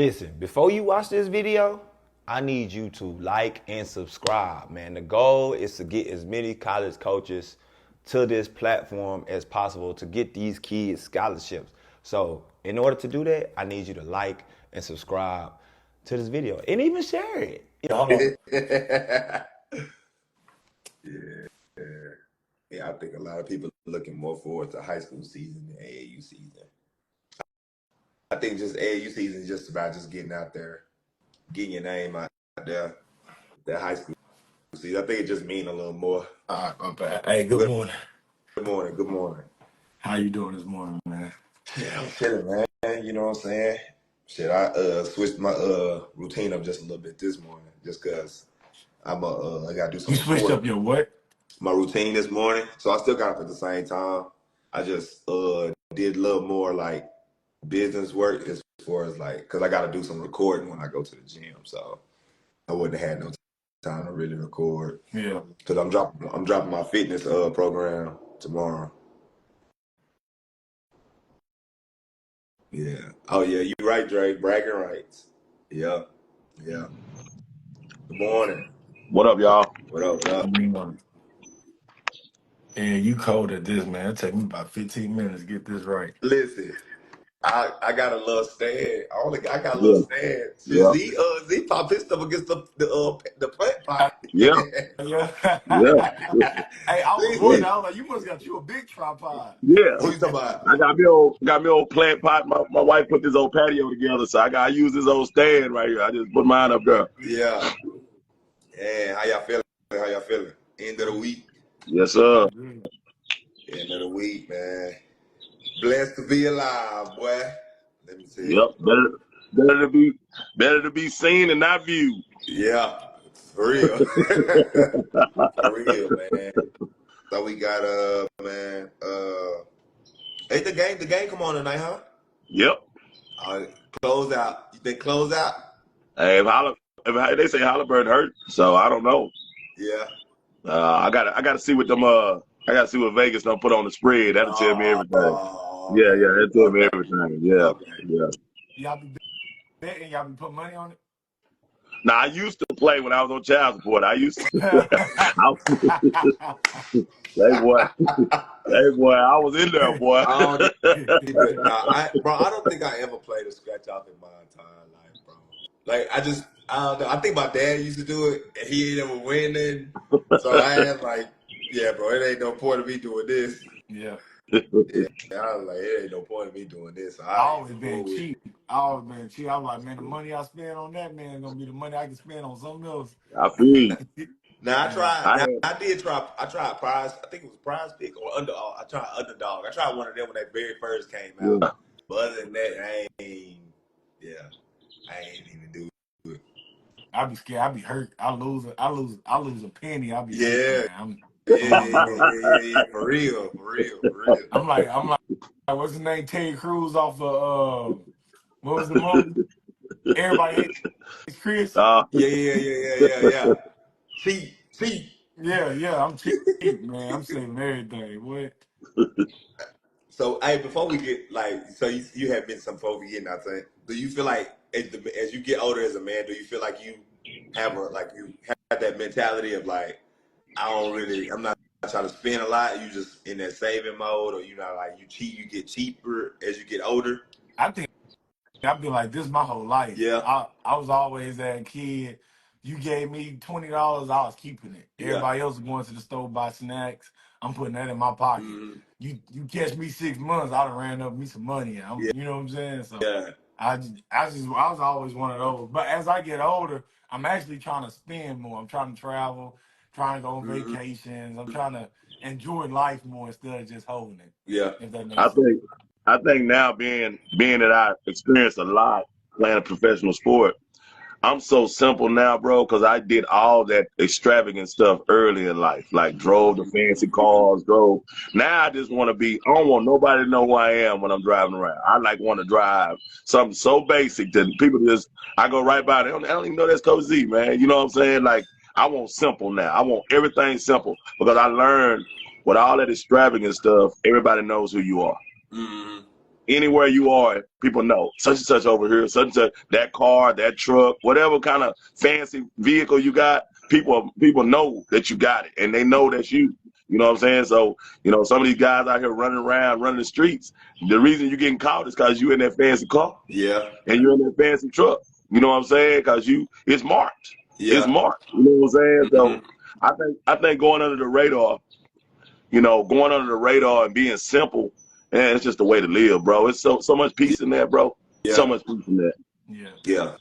Listen, before you watch this video, I need you to like and subscribe, man. The goal is to get as many college coaches to this platform as possible to get these kids scholarships. So in order to do that, I need you to like and subscribe to this video and even share it. Hold on. Yeah, I think a lot of people are looking more forward to high school season than AAU season. I think just AAU season is just about just getting out there, getting your name out there. That high school season, I think it just means a little more. All right, my bad. Hey, good morning. Good morning. Good morning. How you doing this morning, man? Yeah, I'm chilling, man. You know what I'm saying? Shit, I switched my routine up just a little bit this morning, just cause I gotta do some. You switched up your what? My routine this morning, so I still got up at the same time. I just did a little more like business work as far as like, cause I got to do some recording when I go to the gym, so I wouldn't have had no time to really record. Yeah. Cause I'm dropping my fitness program tomorrow. Yeah. Oh yeah, you right, Drake. Bragging rights. Yeah. Yeah. Good morning. What up, y'all? What up? What up? Good morning. And you cold at this, man. It take me about 15 minutes to get this right. Listen, I got a little stand. I got a Yeah, little stand. yeah, Z popped his stuff against the plant pot. yeah, Yeah. yeah, Hey, I was See? wondering. I was like, you must got you a big tripod. yeah. Who you talking about? I got me old plant pot. My wife put this old patio together, so I gotta use this old stand right here. I just put mine up there. Yeah. And how y'all feeling? How y'all feeling? End of the week. Yes, sir. End of the week, man. Blessed to be alive, boy. Let me tell you. Yep. Better to be seen and not viewed. Yeah. For real. For real, man. So we got man, hey, the game come on tonight, huh? Yep. Close out. You think close out? Hey, if they say Halliburton hurt, so I don't know. Yeah. I gotta see what them I gotta see what Vegas don't put on the spread. That'll tell me everything. Yeah, that'll tell me everything. Yeah, Okay. yeah. Y'all be betting? Y'all be putting money on it? Now I used to play when I was on child support. I used to. Hey boy, I was in there, boy. Bro, I don't think I ever played a scratch off in my entire life, bro. Like I don't know. I think my dad used to do it, and he ain't ever winning. So I had like, yeah, bro, it ain't no point of me doing this. Yeah. Yeah, I was like, it ain't no point of me doing this. So I always been cheap. I was like, man, the money I spend on that man is gonna be the money I can spend on something else. I feel you. Now I tried. I tried Prize. I think it was Prize Pick or Underdog. I tried Underdog. I tried one of them when they very first came out. Yeah. But other than that, I ain't even do it. I be scared. I be hurt. I lose a penny. I be Yeah. hurt, man. Yeah, for real. I'm like, what's his name? Terry Crews off of what was the movie? Everybody hates Chris. Yeah. Cheat. Yeah. I'm cheap, man. I'm saving everything. What? So, hey, before we get so you have been some folks getting out there. Do you feel like as you get older as a man, do you feel like you have that mentality of like, I'm not trying to spend a lot. You just in that saving mode, or you know, like you get cheaper as you get older. I think I've been like this my whole life. Yeah. I was always that kid. You gave me $20, I was keeping it. Everybody else was going to the store buy snacks. I'm putting that in my pocket. Mm-hmm. You catch me 6 months, I done ran up me some money. You know what I'm saying? So I was always one of those. But as I get older, I'm actually trying to spend more. I'm trying to travel, trying to go on vacations. I'm trying to enjoy life more instead of just holding it. Yeah. If that makes sense. I think now being that I experienced a lot playing a professional sport, I'm so simple now, bro, because I did all that extravagant stuff early in life, like drove the fancy cars, Now I just want to I don't want nobody to know who I am when I'm driving around. I want to drive something so basic that people I go right by, I don't even know that's Coach Z, man. You know what I'm saying? Like, I want simple now. I want everything simple because I learned with all that extravagant stuff, everybody knows who you are. Mm-hmm. anywhere you are, people know such and such over here, such and such, that car, that truck, whatever kind of fancy vehicle you got, people know that you got it, and they know that's you. You know what I'm saying? So, some of these guys out here running around, running the streets, the reason you're getting caught is because you in that fancy car. Yeah. And you're in that fancy truck. You know what I'm saying? Because it's marked. Yeah. It's marked. You know what I'm saying? So I think going under the radar, and being simple, man, it's just the way to live, bro. It's so much peace in that, bro. Yeah. So much peace in that. Yeah.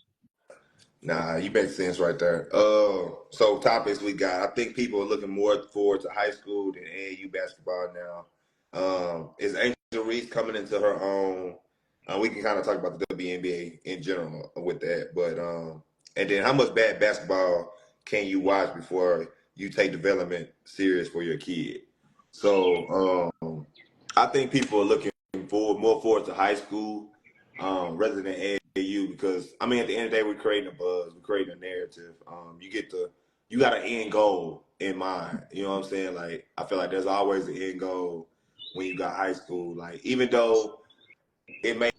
Nah, you make sense right there. So topics we got. I think people are looking more forward to high school than AAU basketball now. Is Angel Reese coming into her own? We can kind of talk about the WNBA in general with that, but and then how much bad basketball can you watch before you take development serious for your kid? So I think people are looking more forward to high school rather than AAU because I mean at the end of the day we're creating a buzz, we're creating a narrative. You got an end goal in mind. You know what I'm saying? Like I feel like there's always an end goal when you got high school. Like even though it may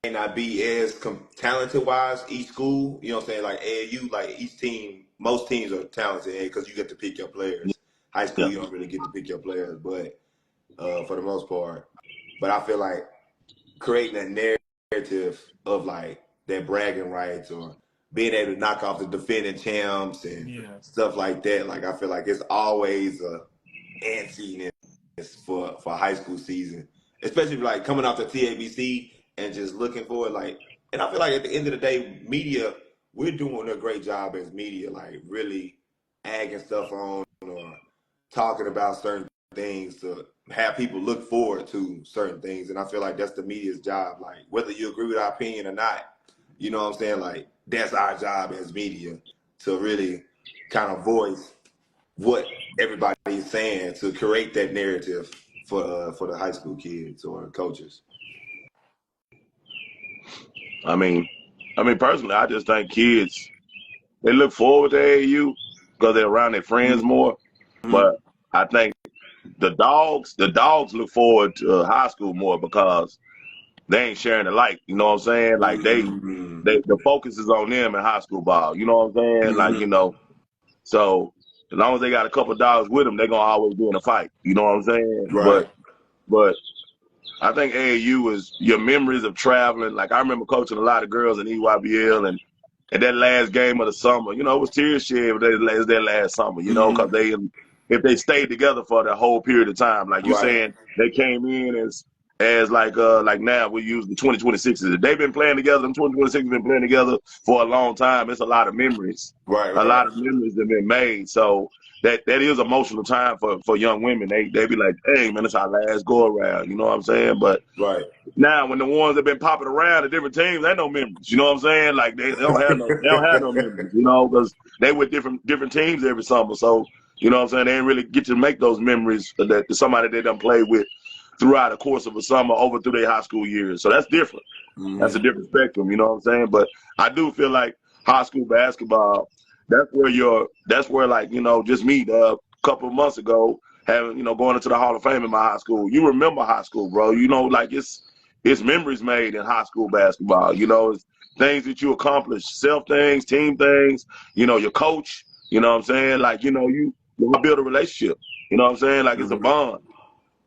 not be as talented wise each school, you know what I'm saying? Like AAU, like each team, most teams are talented because you get to pick your players. High school, you don't really get to pick your players, but for the most part. But I feel like creating that narrative of like their bragging rights or being able to knock off the defending champs and stuff like that. Like I feel like it's always a antsiness for high school season, especially like coming off the TABC and just looking for it. Like, and I feel like at the end of the day, media, we're doing a great job as media, like really agging stuff on or talking about certain things to have people look forward to certain things. And I feel like that's the media's job. Like whether you agree with our opinion or not, you know what I'm saying? Like that's our job as media to really kind of voice what everybody is saying to create that narrative for the high school kids or coaches. I mean, personally, I just think kids, they look forward to AAU because they're around their friends more. But I think the dogs look forward to high school more because they ain't sharing the light. You know what I'm saying? Like the focus is on them in high school ball. You know what I'm saying? Like, so as long as they got a couple of dollars with them, they're gonna always be in a fight. You know what I'm saying? Right. But I think AAU is your memories of traveling. Like I remember coaching a lot of girls in EYBL and that last game of the summer, it was tears shed their last summer, because if they stayed together for the whole period of time, like you saying, they came in as like now we use the 2026s. They've been playing together. Them 2026 been playing together for a long time. It's a lot of memories. Right. A lot of memories have been made. So that is emotional time for young women. They be like, hey man, it's our last go around. You know what I'm saying? But now when the ones that been popping around at different teams, they no memories. You know what I'm saying? Like they don't have no memories. Because they with different teams every summer. So you know what I'm saying? They didn't really get to make those memories that somebody they done played with throughout the course of a summer over through their high school years. So that's different. That's a different spectrum. You know what I'm saying? But I do feel like high school basketball, that's where like, just me a couple of months ago, having, going into the Hall of Fame in my high school. You remember high school, bro. Like it's memories made in high school basketball. It's things that you accomplish, self things, team things, your coach, you know what I'm saying? Like, you build a relationship. You know what I'm saying? Like it's a bond.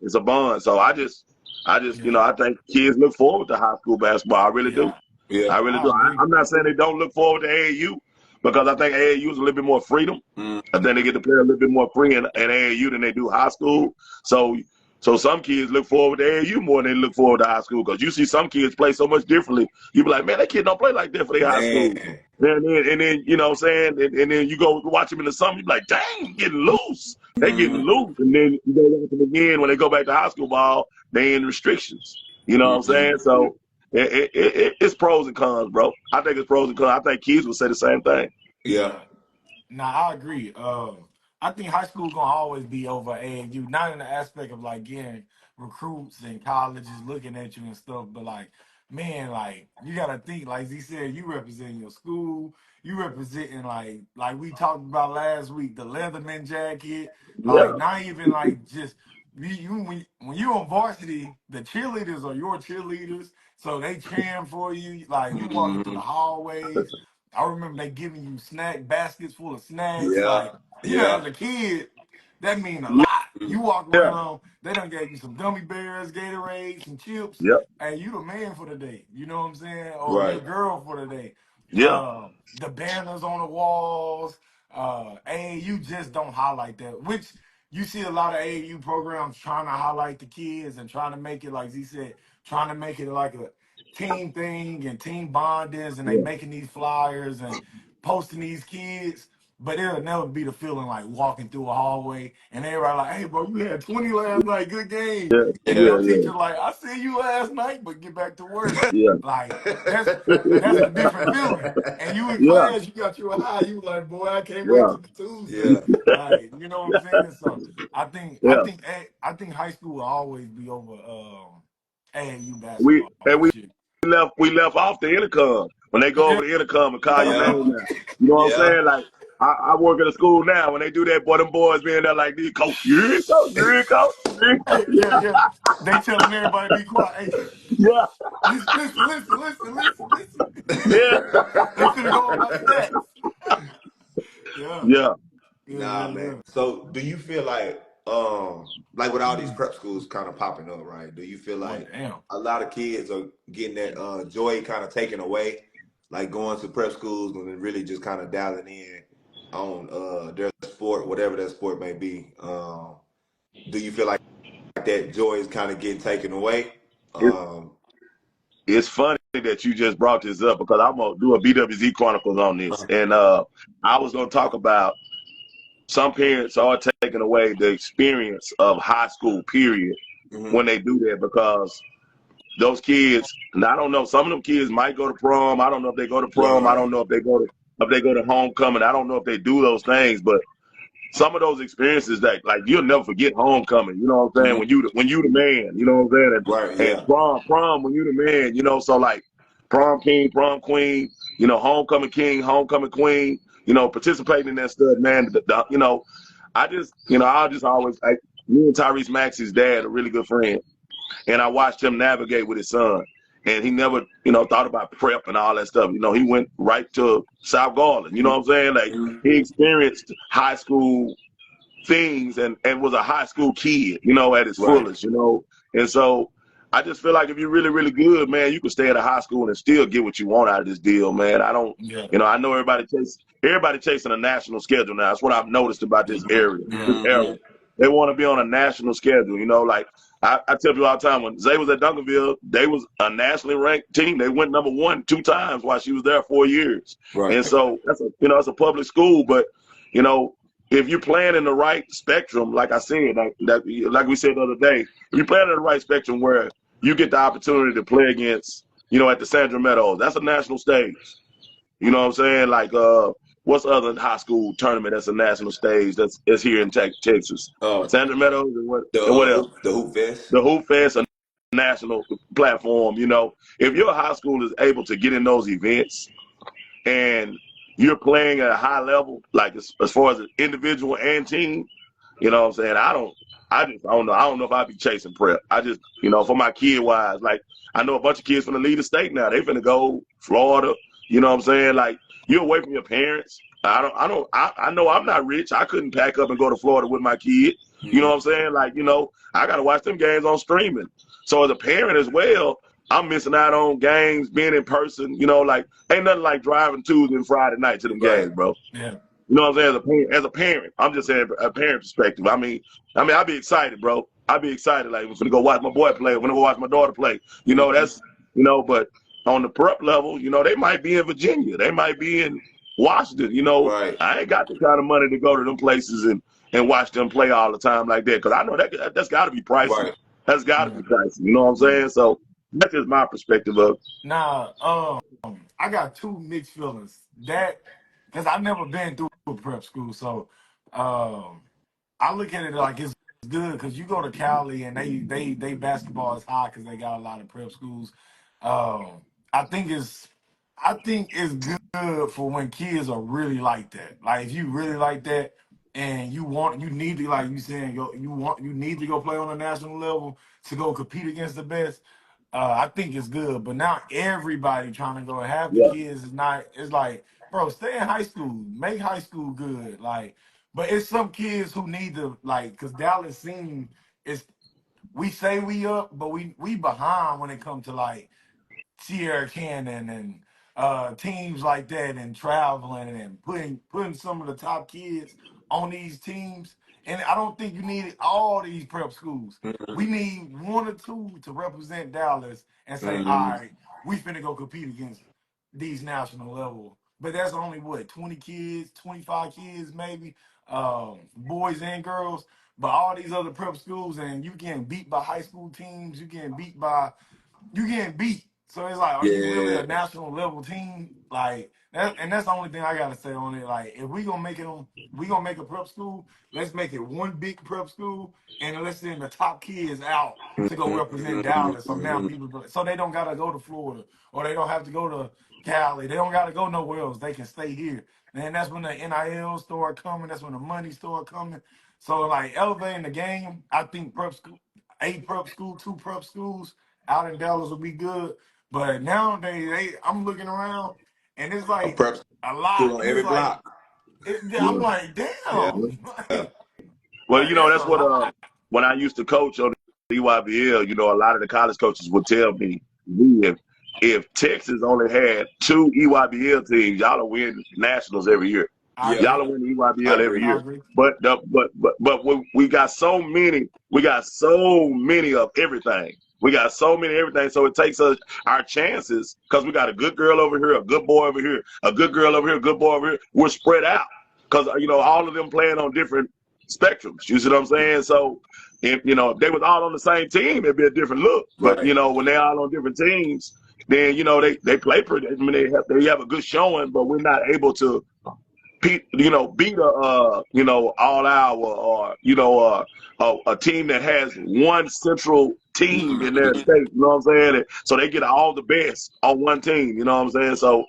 It's a bond. So I just, I think kids look forward to high school basketball. I really do. Yeah. I really do. I'm not saying they don't look forward to AAU because I think AAU is a little bit more freedom. I think they get to play a little bit more free in AAU than they do high school. So some kids look forward to AAU more than they look forward to high school because you see some kids play so much differently. You be like, man, that kid don't play like that for their high school. And then you know what I'm saying? And then you go watch them in the summer, you be like, dang, getting loose. They getting loose. And then you go watch them again when they go back to high school ball, they in restrictions. You know what I'm saying? So it's pros and cons, bro. I think it's pros and cons. I think kids would say the same thing. Yeah. Nah, I agree. I think high school gonna always be over AAU, not in the aspect of like getting recruits and colleges looking at you and stuff, but like, man, like you gotta think, like Z said, you representing your school, you representing like we talked about last week, the Leatherman jacket, like not even like just when you on varsity, the cheerleaders are your cheerleaders, so they cheering for you. Like you walking through the hallways. I remember they giving you snack baskets full of snacks. Yeah. Like Yeah. as a kid, that mean a lot. You walk Yeah. around, they done gave you some gummy bears, Gatorade, some chips. Yep. Hey, you the man for the day. You know what I'm saying? Or your Right. girl for the day. Yeah. The banners on the walls. AAU just don't highlight that, which you see a lot of AAU programs trying to highlight the kids and trying to make it, like Z said, trying to make it like a team thing and team bondings, and they Yeah. making these flyers and posting these kids. But it'll never be the feeling like walking through a hallway and everybody like, hey, bro, you had 20 last night, good game. Yeah. And Yeah. your Yeah. teacher like, I see you last night, but get back to work. Yeah. Like that's a different feeling. And you in Yeah. class, you got your high. You like, boy, I can't wait Yeah. till the Tuesday. Yeah. Like, you know what I'm saying? So I think I Yeah. think I think high school will always be over AAU We basketball and for sure. we left off the intercom when they go Yeah. over the intercom and call your Yeah. name now. You know what I'm Yeah. saying? Like I work at a school now. When they do that, boy, them boys being there like these coach, you coach, you coach, you coach. Yeah. They telling everybody to be quiet. Hey, Yeah. listen. Yeah. They finna go over my stats. Yeah. Yeah. Nah, man. Yeah. So do you feel like with all these prep schools kind of popping up, right? Do you feel Well, like damn. a lot of kids are getting that joy kind of taken away, like going to prep schools and then really just kind of dialing in on their sport, whatever that sport may be? Do you feel like that joy is kind of getting taken away? It, it's funny that you just brought this up because I'm gonna do a BWZ Chronicles on this, and I was gonna talk about some parents are taking away the experience of high school period Mhm. when they do that because those kids, and I don't know, some of them kids might go to prom. I don't know if they go to prom. I Right. don't know if they go to homecoming. I don't know if they do those things, but some of those experiences that like you'll never forget homecoming. You know what I'm saying? Mhm. When you the man, you know what I'm saying? Right. And Yeah. prom when you the man, you know. So like prom king, prom queen, you know, homecoming king, homecoming queen, you know, participating in that stuff, man. You know, I'll just always like me and Tyrese Maxey's dad, a really good friend, and I watched him navigate with his son. And he never, you know, thought about prep and all that stuff. You know, he went right to South Garland. You know what I'm saying? Like Mhm. he experienced high school things and was a high school kid, you know, at his Right. fullest, you know. And so I just feel like if you're really, really good, man, you can stay at a high school and still get what you want out of this deal, man. I don't, Yeah. you know, I know everybody chasing a national schedule now. That's what I've noticed about this area, Yeah. this era. They want to be on a national schedule, you know, like I tell people all the time when Zay was at Duncanville, they was a nationally ranked team. They went number one 2 times while she was there 4 years. Right. And so it's a public school, but you know, if you're playing in the right spectrum, like I said, like we said the other day, if you're playing in the right spectrum where you get the opportunity to play against, you know, at the Sandra Meadows, that's a national stage. You know what I'm saying? Like, what's the other high school tournament that's a national stage that's here in Texas? Oh, Sandra Meadows and what else? the hoop fest. The Hoop Fest, a national platform. You know, if your high school is able to get in those events and you're playing at a high level, like as far as an individual and team, you know what I'm saying? I don't know. I don't know if I'd be chasing prep. I just, you know, for my kid wise, like I know a bunch of kids from the lead of state now. They finna go Florida. You know what I'm saying? Like you're away from your parents. I know I'm not rich. I couldn't pack up and go to Florida with my kid. You know what I'm saying? Like, you know, I gotta watch them games on streaming. So as a parent as well, I'm missing out on games, being in person, you know, like ain't nothing like driving Tuesday and Friday night to them Right. games, bro. Yeah. You know what I'm saying? As a parent, I'm just saying a parent perspective. I'd be excited, bro. I'd be excited. Like, I'm gonna go watch my boy play. I'm gonna go watch my daughter play. You know, but on the prep level, you know, they might be in Virginia. They might be in Washington. You know, Right. I ain't got the kind of money to go to them places and watch them play all the time like that. Cause I know that's got to be pricey. Right. That's got to Yeah. be pricey. You know what I'm saying? So that's just my perspective of. Now, I got two mixed feelings. That because I've never been through a prep school, so I look at it like it's good because you go to Cali and they basketball is high because they got a lot of prep schools. Um, I think it's I think it's good for when kids are really like that. Like if you really like that and you need to, like you saying, you need to go play on a national level to go compete against the best. I think it's good, but now everybody trying to go. Half the Yeah. kids is not. It's like, bro, stay in high school, make high school good. Like, but it's some kids who need to, like, because Dallas scene is, we say we up, but we behind when it comes to like Sierra Canyon and teams like that, and traveling and putting some of the top kids on these teams. And I don't think you need all these prep schools. We Mm-hmm. need one or two to represent Dallas and say, all Mm-hmm. right, we finna go compete against these national level. But that's only what, 20 kids, 25 kids maybe, boys and girls. But all these other prep schools, and you getting beat by high school teams, you getting beat. So it's like, are you really Yeah. a national level team? Like that, and that's the only thing I gotta say on it. Like, if we gonna make a prep school. Let's make it one big prep school, and let's send the top kids out to go represent Dallas. So now Mm-hmm. so they don't gotta go to Florida, or they don't have to go to Cali. They don't gotta go nowhere else. They can stay here. And that's when the NIL start coming. That's when the money start coming. So like elevating the game, I think prep school, a prep school, two prep schools out in Dallas will be good. But nowadays, I'm looking around, and it's A like prep a lot. school on And it's every like, block. I'm Yeah. like, Yeah. damn, Well, like that's that's a what lot. when I used to coach on the EYBL, a lot of the college coaches would tell me, if Texas only had two EYBL teams, y'all will win nationals every year. I Yeah. Y'all agree. will win the I EYBL every agree. I year. agree. But we got so many. We got so many of everything. We got so many of everything. So it takes us our chances because we got a good girl over here, a good boy over here, a good girl over here, a good boy over here. We're spread out because all of them playing on different spectrums. You see what I'm saying? So if they was all on the same team, it'd be a different look. But Right. when they're all on different teams, then they play pretty. I mean, they have a good showing, but we're not able to beat all hour or a team that has one central team in their state. You know what I'm saying? And so they get all the best on one team. You know what I'm saying? So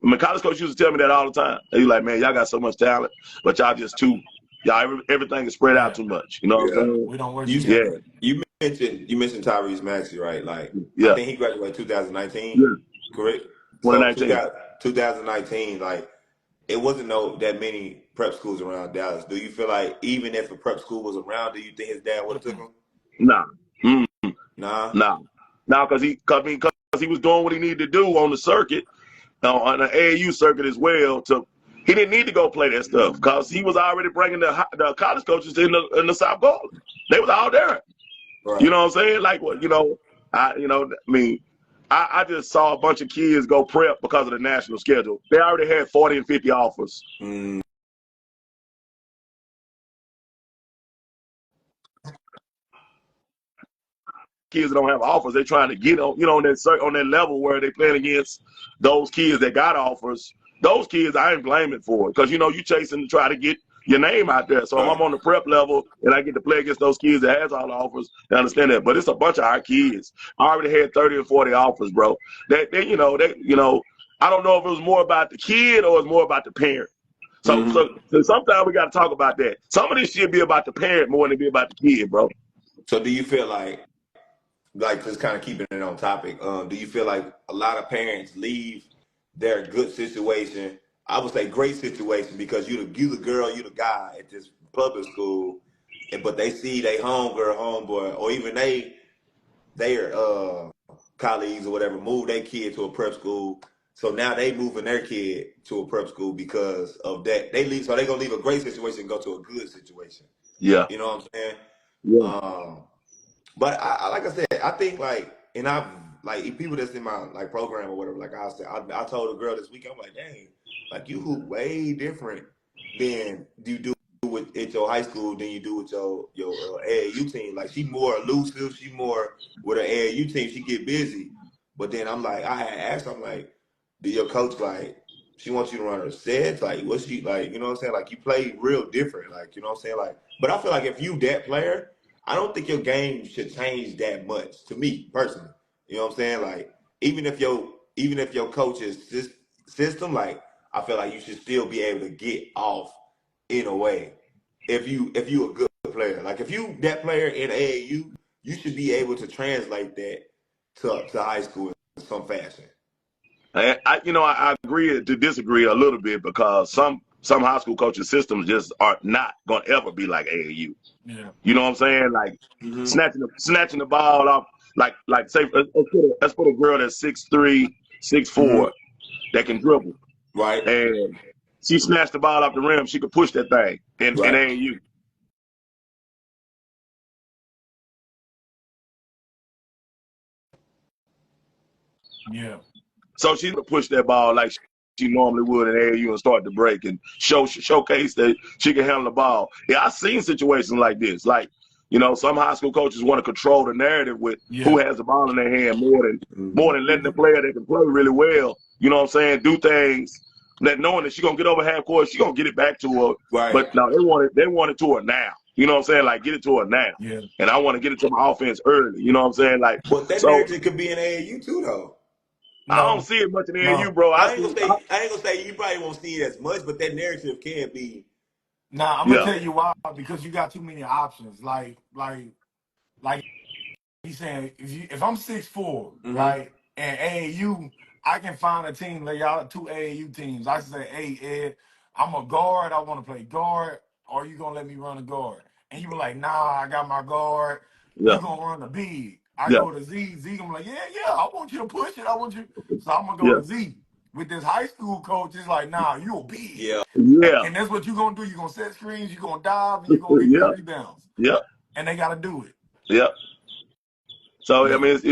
my college coach used to tell me that all the time. He's like, man, y'all got so much talent, but y'all just everything is spread out Yeah, too much. You know what I'm Yeah. saying? we don't work You Yeah, together. you mentioned Tyrese Maxey, right? Like, I yeah, think he graduated 2019, yeah. correct? So 2019. 2019, like, it wasn't that many prep schools around Dallas. Do you feel like even if a prep school was around, do you think his dad would have took Mm-mm. him? Nah, mm, Nah. nah, nah, because he was doing what he needed to do on the circuit. On the AAU circuit as well. He didn't need to go play that stuff because he was already bringing the college coaches in the South Garden. They was all there. You Right. know what I'm saying? Like what I just saw a bunch of kids go prep because of the national schedule. They already had 40 and 50 offers. Mm, Kids that don't have offers, they're trying to get on that level where they playing against those kids that got offers. Those kids, I ain't blaming for it because you chasing to try to get your name out there. So if I'm right. on the prep level and I get to play against those kids that has all the offers, I understand that. But it's a bunch of our kids. I already had 30 and 40 offers, bro. I don't know if it was more about the kid or it's more about the parent. So Hmm. so, so sometimes we got to talk about that. Some of this should be about the parent more than it be about the kid, bro. So do you feel like just kind of keeping it on topic, do you feel like a lot of parents leave their good situation, I would say great situation, because you the girl, you the guy at this public school, but they see they homegirl, homeboy, or even their colleagues or whatever move their kid to a prep school. So now they moving their kid to a prep school because of that. They leave, so they gonna leave a great situation and go to a good situation. Yeah, You know what I'm saying? yeah, Um, but like I said, I think and I've like people that's in my like program or whatever. Like I said, I told a girl this week, I'm like, dang, like you hoop way different than you do at your high school than you do with your AAU team. Like she more elusive, she more with her AAU team. She get busy, but then I'm like, I had asked, I'm like, do your coach like? She wants you to run her sets, like what's she like? You know what I'm saying? Like you play real different, like you know what I'm saying? Like, but I feel like if you that player, I don't think your game should change that much to me personally. You know what I'm saying? Like even if your coach's system, like I feel like you should still be able to get off in a way. if you a good player. Like if you that player in AAU, you should be able to translate that to high school in some fashion. I agree to disagree a little bit because some high school coaching systems just are not going to ever be like AAU. Yeah. You know what I'm saying? Like snatching the ball off, like say let's put a girl that's 6'3", 6'4", that can dribble, Right. and she snatched the ball off the rim. She could push that thing in AAU. Yeah. So she's gonna push that ball like she normally would in AAU and start to break and showcase that she can handle the ball. Yeah, I've seen situations like this. Like, some high school coaches want to control the narrative with who has the ball in their hand more than letting the player that can play really well, you know what I'm saying, do things that knowing that she's gonna get over half court, she's gonna get it back to her. Right. But no, they want it to her now. You know what I'm saying? Like, get it to her now. Yeah. And I want to get it to my offense early. You know what I'm saying? Like, but that narrative could be in AAU too, though. No, I don't see it much in AAU, bro. I ain't gonna say you probably won't see it as much, but that narrative can be. Nah, I'm gonna tell you why. Because you got too many options. Like he's saying, if I'm 6'4", right, and AAU, I can find a team. Like y'all, 2 AAU teams. I can say, hey Ed, I'm a guard. I want to play guard. Or you gonna let me run a guard? And you be like, nah, I got my guard. Yeah. You gonna run the big. I go to Z. Z gonna be like, yeah, I want you to push it. I want you. So I'm gonna go to Z. With this high school coach, it's like, nah, you a big. Yeah. And that's what you gonna do. You gonna set screens. You gonna dive, and you gonna get these rebounds. Yeah. And they gotta do it. Yeah. So I mean, it's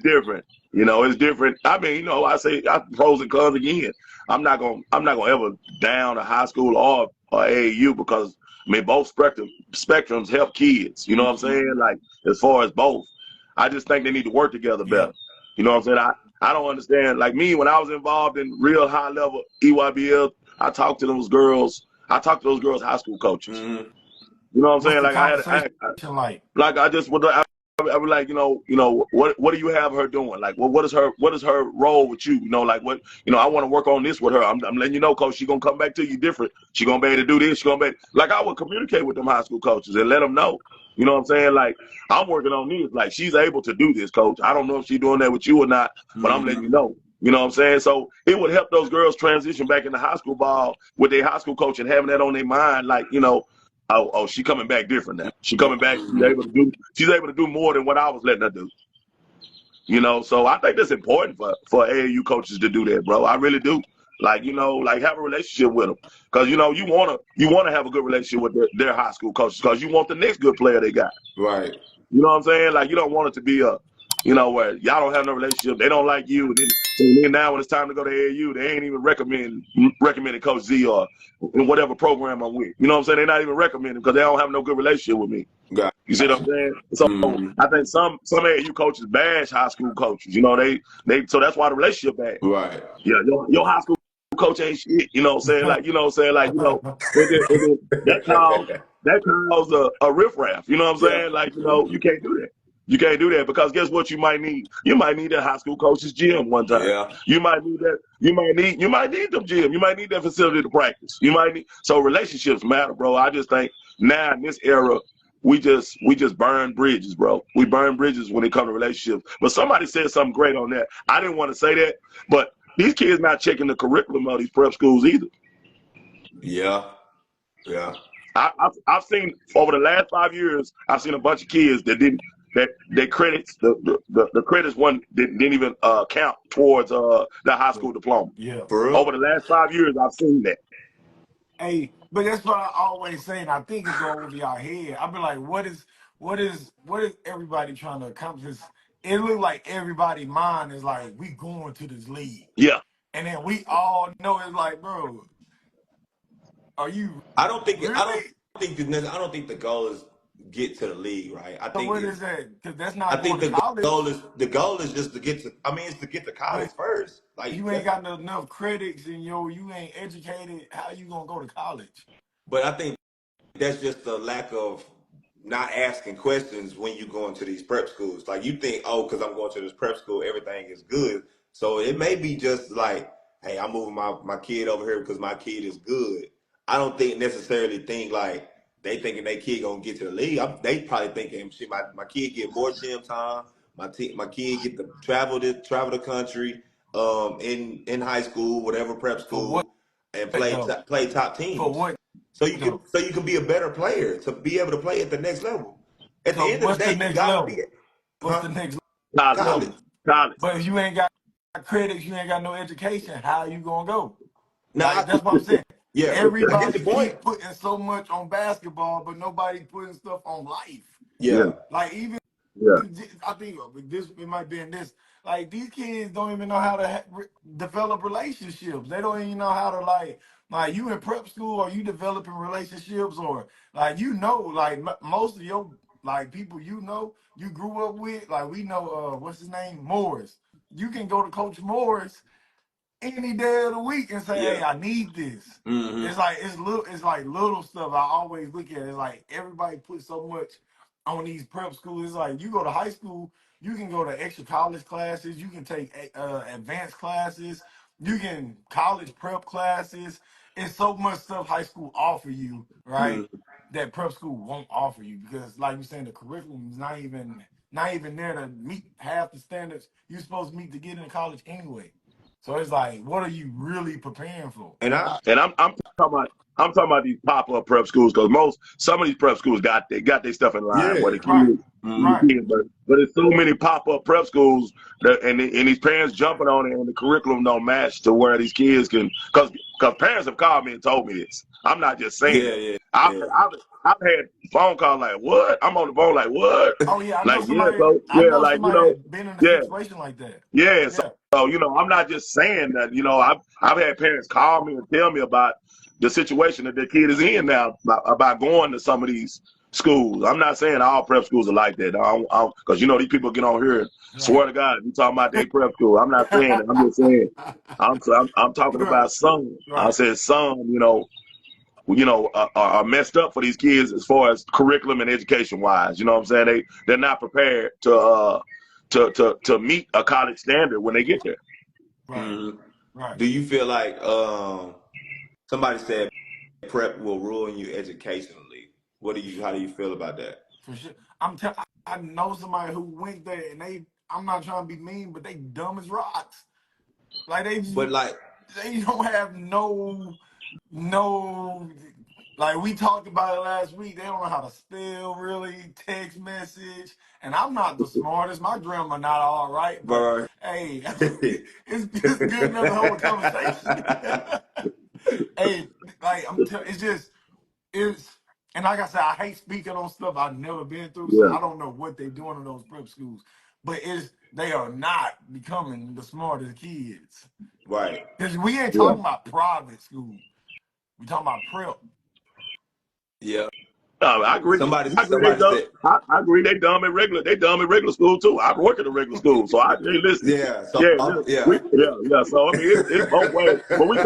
different. It's different. I mean, I say pros and cons again. I'm not gonna ever down a high school or AAU because I mean both spectrums help kids. You know what I'm saying? Like as far as both, I just think they need to work together better. You know what I'm saying? I don't understand. Like me, when I was involved in real high level EYBL, I talked to those girls. I talked to those girls' high school coaches. You know what I'm saying? Like I just would. I was like, what do you have her doing? Like, what is her role with you? Like what, I want to work on this with her. I'm letting you know, coach, she's gonna come back to you different. She's gonna be able to do this. She's gonna be like, I would communicate with them high school coaches and let them know. You know what I'm saying? Like, I'm working on this. Like, she's able to do this, coach. I don't know if she's doing that with you or not, but I'm letting you know. You know what I'm saying? So it would help those girls transition back into high school ball with their high school coach and having that on their mind. Like, oh, she coming back different now. She coming back. She's able to do more than what I was letting her do. So I think that's important for AAU coaches to do that, bro. I really do. Like, have a relationship with them, because you wanna have a good relationship with their high school coaches, because you want the next good player they got. Right. You know what I'm saying? Like, you don't want it to be where y'all don't have no relationship. They don't like you, and then now when it's time to go to AAU, they ain't even recommending Coach Z or in whatever program I'm with. You know what I'm saying? They're not even recommending because they don't have no good relationship with me. Got You see what I'm saying? So I think some AAU coaches bash high school coaches. So that's why the relationship bad. Right. Yeah, your high school coach ain't shit. You know what I'm saying? Like, that caused a riffraff. You know what I'm saying? Like, you can't do that. You can't do that, because guess what you might need? You might need that high school coach's gym one time. Yeah. You might need that. You might need them gym. You might need that facility to practice. So relationships matter, bro. I just think now in this era, we just burn bridges, bro. We burn bridges when it comes to relationships. But somebody said something great on that. I didn't want to say that, but these kids not checking the curriculum of these prep schools either. Yeah. Yeah. I've seen over the last 5 years, I've seen a bunch of kids that didn't. That their credits, the credits one didn't even count towards the high school diploma. Yeah. Over the last 5 years, I've seen that. Hey, but that's what I always say, and I think it go over your head. I be like, what is everybody trying to accomplish? It look like everybody's mind is like, we going to this league. Yeah. And then we all know it's like, bro, are you? I don't think the goal is get to the league, right? I think what is that? Because that's not. I think the goal is just to get to. I mean, it's to get to college first. Like, you ain't got enough credits, and you ain't educated. How you gonna go to college? But I think that's just the lack of not asking questions when you go into these prep schools. Like, you think, oh, because I'm going to this prep school, everything is good. So it may be just like, hey, I'm moving my kid over here because my kid is good. I don't necessarily think like, they thinking their kid gonna get to the league. They probably thinking, shit, my kid get more gym time. My kid get to travel the country, in high school, whatever prep For what school, and though? play top For teams. what So you though? can be a better player to be able to play at the next level. At the So end of the what's the day, you next gotta be level? What's the next College, college. level? college. But if you ain't got credits, you ain't got no education, how you gonna go? Now, Like that's what I'm saying. yeah, I get Everybody your point. keep putting so much on basketball, but nobody putting stuff on life. Yeah, Yeah, Like even yeah, I think this it might be in this. Like these kids don't even know how to develop relationships. They don't even know how to like you in prep school, or you developing relationships, or like like most of your like people you grew up with. Like we know what's his name, Morris. You can go to Coach Morris any day of the week and say, yeah. "Hey, I need this." Mm-hmm. It's like little stuff. I always look at it. It's like everybody puts so much on these prep schools. It's like you go to high school, you can go to extra college classes, you can take advanced classes, you can college prep classes. It's so much stuff high school offer you, right? Mm-hmm. That prep school won't offer you because, like you're saying, the curriculum is not even there to meet half the standards you're supposed to meet to get into college anyway. So it's like, what are you really preparing for? And I and I'm talking about these pop up prep schools because some of these prep schools got their stuff in line where yeah. the Right, kids. Mm-hmm. right. But there's so many pop up prep schools and these parents jumping on it and the curriculum don't match to where these kids can because parents have called me and told me this. I'm not just saying Yeah, it. yeah, I've yeah. I've had phone calls like what? I'm on the phone like what? Oh yeah, Like yeah, so I yeah, know like somebody that been in a yeah. situation like that. Yeah, Yeah, so I'm not just saying that. I've had parents call me and tell me about the situation that their kid is in now about going to some of these schools. I'm not saying all prep schools are like that, because these people get on here and swear right. to God, you talking about their prep school. I'm not saying that. I'm just saying I'm talking Right, about some. I right. said some, are messed up for these kids as far as curriculum and education wise. You know what I'm saying? They're not prepared to meet a college standard when they get there. Right, Mm-hmm. right. Do you feel like somebody said prep will ruin you educationally? How do you feel about that? For sure. I know somebody who went there and I'm not trying to be mean, but they dumb as rocks. Like But like, they don't have no like we talked about it last week. They don't know how to spell really, text message. And I'm not the smartest. My grammar not all right, but bro. hey, it's good enough to hold a conversation. Hey, like it's just it's and like I said, I hate speaking on stuff I've never been through, so Yeah, I don't know what they're doing in those prep schools. But they are not becoming the smartest kids. Right. Because we ain't yeah. talking about private school. We talking about prep. Yeah. I agree. I agree. They Somebody dumb. said, I agree. They dumb at regular. They dumb at regular school too. I work at a regular school, so I agree. Listen, yeah. So yeah, yeah. yeah. So I mean, it's both ways. We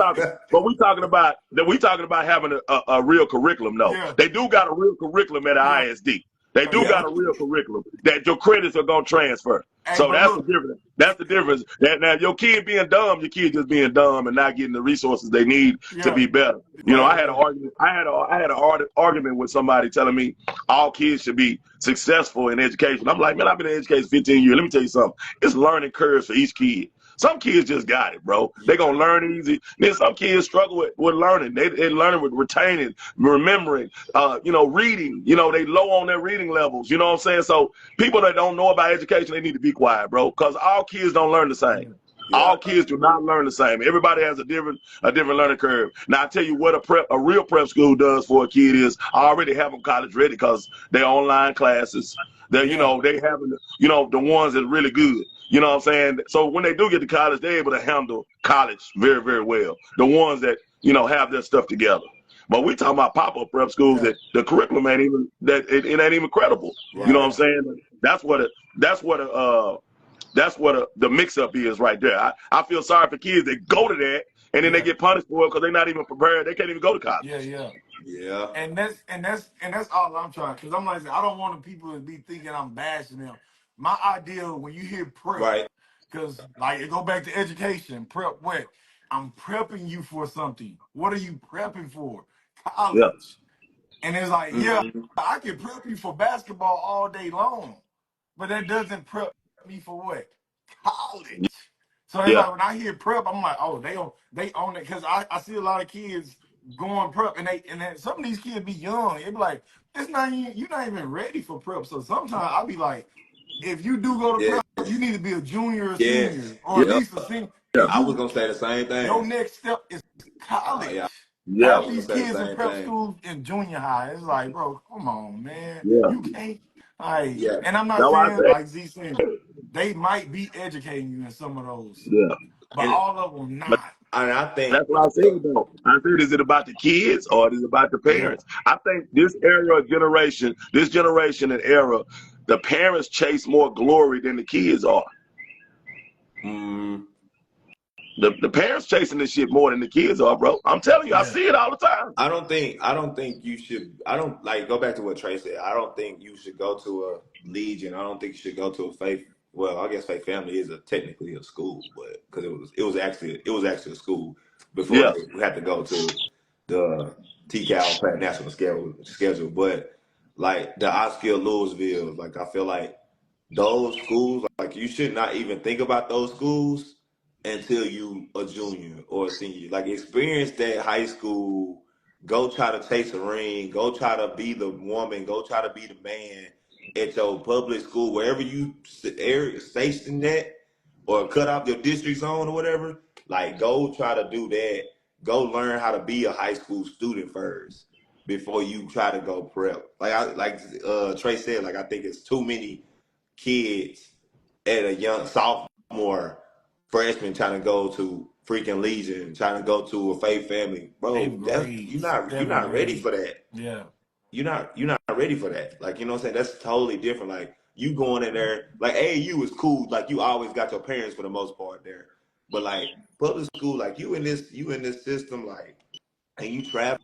talking about having a real curriculum. No, Yeah. they do got a real curriculum at Yeah. an ISD. They do Yeah. got a real curriculum that your credits are gonna transfer. Hey, So but that's the look, difference. That's the difference. That now your kid being dumb, your kid just being dumb and not getting the resources they need to yeah, be better. I yeah, had an yeah, argument. I had an argument with somebody telling me all kids should be successful in education. I'm like, man, I've been in education 15 years. Let me tell you something. It's learning curves for each kid. Some kids just got it, bro. They gonna learn easy. Then some kids struggle with learning. They learning with retaining, remembering, reading. They low on their reading levels. You know what I'm saying? So people that don't know about education, they need to be quiet, bro. Because all kids don't learn the same. yeah, Yeah. All kids do not learn the same. Everybody has a different learning curve. Now I tell you what a real prep school does for a kid is already have them college ready because they're online classes. yeah, They having the ones that are really good. You know what I'm saying? So when they do get to college, they're able to handle college very, very well. The ones that have their stuff together. But we talking about pop-up prep schools yeah, that the curriculum ain't even it ain't even credible. You know yeah, what Right. I'm saying? That's what the mix-up is right there. I feel sorry for kids that go to that and then they yeah, get punished for it because they're not even prepared. They can't even go to college. yeah, yeah. Yeah. And that's all I'm trying. Because I'm like, I don't want people to be thinking I'm bashing them. My idea when you hear prep, Right. because like it go back to education, prep what? I'm prepping you for something. What are you prepping for? Yeah, College. And it's like, yeah, I can prep you for basketball all day long, but that doesn't prep me for what? College. So it's Yeah. like when I hear prep, I'm like, oh, they own it, because I see a lot of kids going prep, and then some of these kids be young. It be like, it's not even, you're not even ready for prep. So sometimes I'll be like, if you do go to Yes. prep, you need to be a junior or Yes. senior, or at Yep. least a senior. And I was gonna say the same your thing. next step is college. Yeah, I Yeah. Half was gonna these say the kids in same prep thing. schools in junior high, it's like, bro, come on, man. Yeah. You can't, like, Yeah, and I'm not That's why I saying, say, like Z said, they might be educating you in some of those, yeah. but and all of them But not. I think that's what I said though. I said, is it about the kids or is it about the Yeah. parents? I think this generation and era, the parents chase more glory than the kids are. mm, The parents chasing this shit more than the kids are, bro. I'm telling you, I Yeah. see it all the time. I don't think you should. I don't like go back to what Trey said. I don't think you should go to a Legion. I don't think you should go to a faith. Well, I guess Faith Family is technically a school, but because it was actually a school before Yeah. they had to go to the TCAL national schedule. But like the Osceola Louisville, like I feel like those schools, like you should not even think about those schools until you a junior or a senior. Like experience that high school, go try to chase a ring, go try to be the woman, go try to be the man at your public school, wherever you stationed at or cut off your district zone or whatever. Like go try to do that. Go learn how to be a high school student first before you try to go prep. Trey said, like I think it's too many kids at a young sophomore, freshman trying to go to freaking Legion, trying to go to a faith family, Eighth bro. That grade, you're seventh not ready grade. for that. Yeah. You're not ready for that. Like you know what I'm saying? That's totally different. Like you going in there, like AAU is cool. Like you always got your parents for the most part there, but like public school, like you in this system, like and you traveling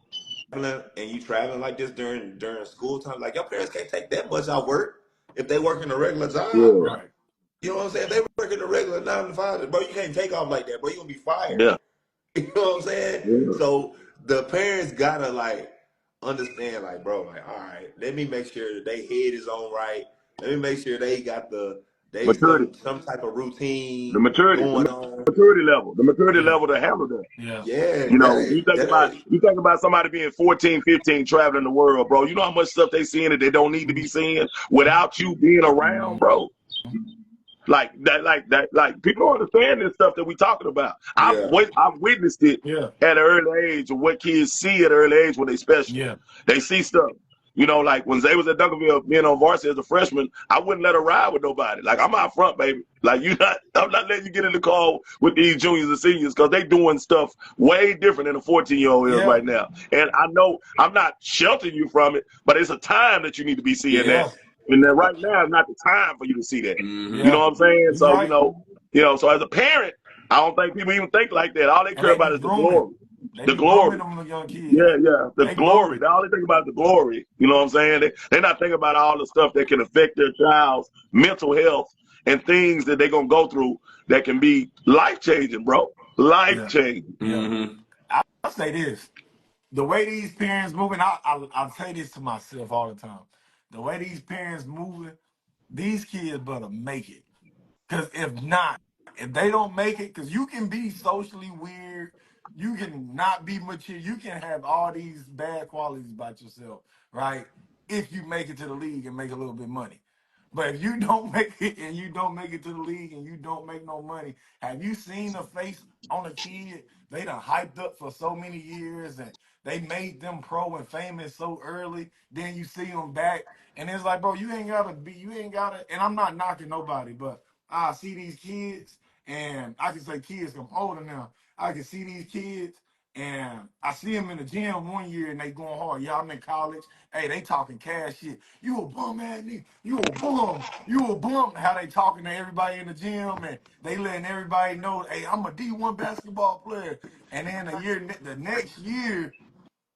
like this during school time. Like your parents can't take that much out work if they working a regular job. Yeah. Right. You know what I'm saying? They working a regular 9 to 5, bro. You can't take off like that, bro. You gonna be fired. Yeah. You know what I'm saying? Yeah. So the parents gotta like understand, like, bro, like, all right, let me make sure that they head is on right. Let me make sure they Maturity. some type of The routine maturity. going on. The maturity Yeah. level to handle that. Yeah. Yeah, You that know, ain't that ain't. you think about somebody being 14, 15, traveling the world, bro. You know how much stuff they seeing that they don't need to be seeing without you being around, bro. Like like people don't understand this stuff that we talking about. Yeah, I've witnessed it Yeah. at an early age of what kids see at an early age when they special. Yeah. They see stuff. You know, like when Zay was at Duncanville, being on varsity as a freshman, I wouldn't let her ride with nobody. Like I'm out front, baby. Like I'm not letting you get in the car with these juniors and seniors because they doing stuff way different than a 14-year-old is Yeah. right now. And I know I'm not sheltering you from it, but it's a time that you need to be seeing yeah. that. Yeah. And then right now is not the time for you to see that. Mm-hmm. You know Yeah. what I'm saying? You So right. so as a parent, I don't think people even think like that. All they And care they be about is the grooming. glory. They The be grooming glory. them young kids. Yeah. The They glory. grooming. They all they think about is the glory. You know what I'm saying? They're not thinking about all the stuff that can affect their child's mental health and things that they're gonna go through that can be life changing, bro. Life Yeah. changing. Yeah. Mm-hmm. I'll say this. The way these parents moving, I'll say this to myself all the time. The way these parents moving, these kids better make it. Because if not, if they don't make it, because you can be socially weird, you can not be mature, you can have all these bad qualities about yourself, right? If you make it to the league and make a little bit of money. But if you don't make it and you don't make it to the league and you don't make no money, have you seen the face on a kid? They done hyped up for so many years and they made them pro and famous so early. Then you see them back and it's like, bro, you ain't gotta, and I'm not knocking nobody, but I see these kids, and I can say kids, 'cause I'm older now. I can see these kids, and I see them in the gym one year, and they going hard. Yeah, I'm in college. Hey, they talking cash shit. You a bum ass nigga. You a bum. You a bum. How they talking to everybody in the gym, and they letting everybody know, hey, I'm a D1 basketball player. And then the next year,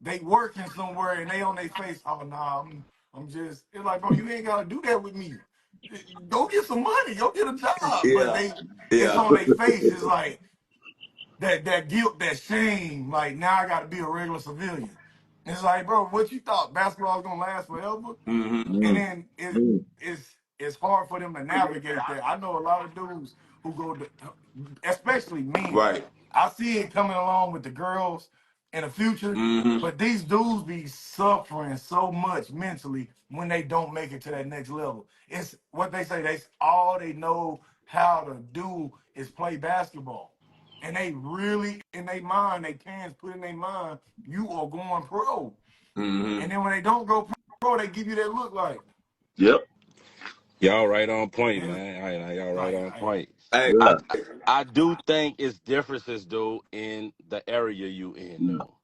they working somewhere, and they on their face. Oh nah, I'm just. It's like, bro, you ain't gotta do that with me. Go get some money, go get a job. But Yeah, it's yeah. on their face. It's like that guilt, that shame. Like now I got to be a regular civilian. It's like, bro, what you thought basketball was gonna last forever? And Mm, then mm, it's hard for them to navigate that. I know a lot of dudes who go to, especially men. Right. I see it coming along with the girls in the future, but these dudes be suffering so much mentally when they don't make it to that next level. It's what they say. They all they know how to do is play basketball. And they really, in their mind, they parents put in their mind, you are going pro. And then when they don't go pro, they give you that look like, yep. Y'all right on point, and man. Y'all right like, on point. Hey, I Yeah. I do think it's differences though in the area you in though.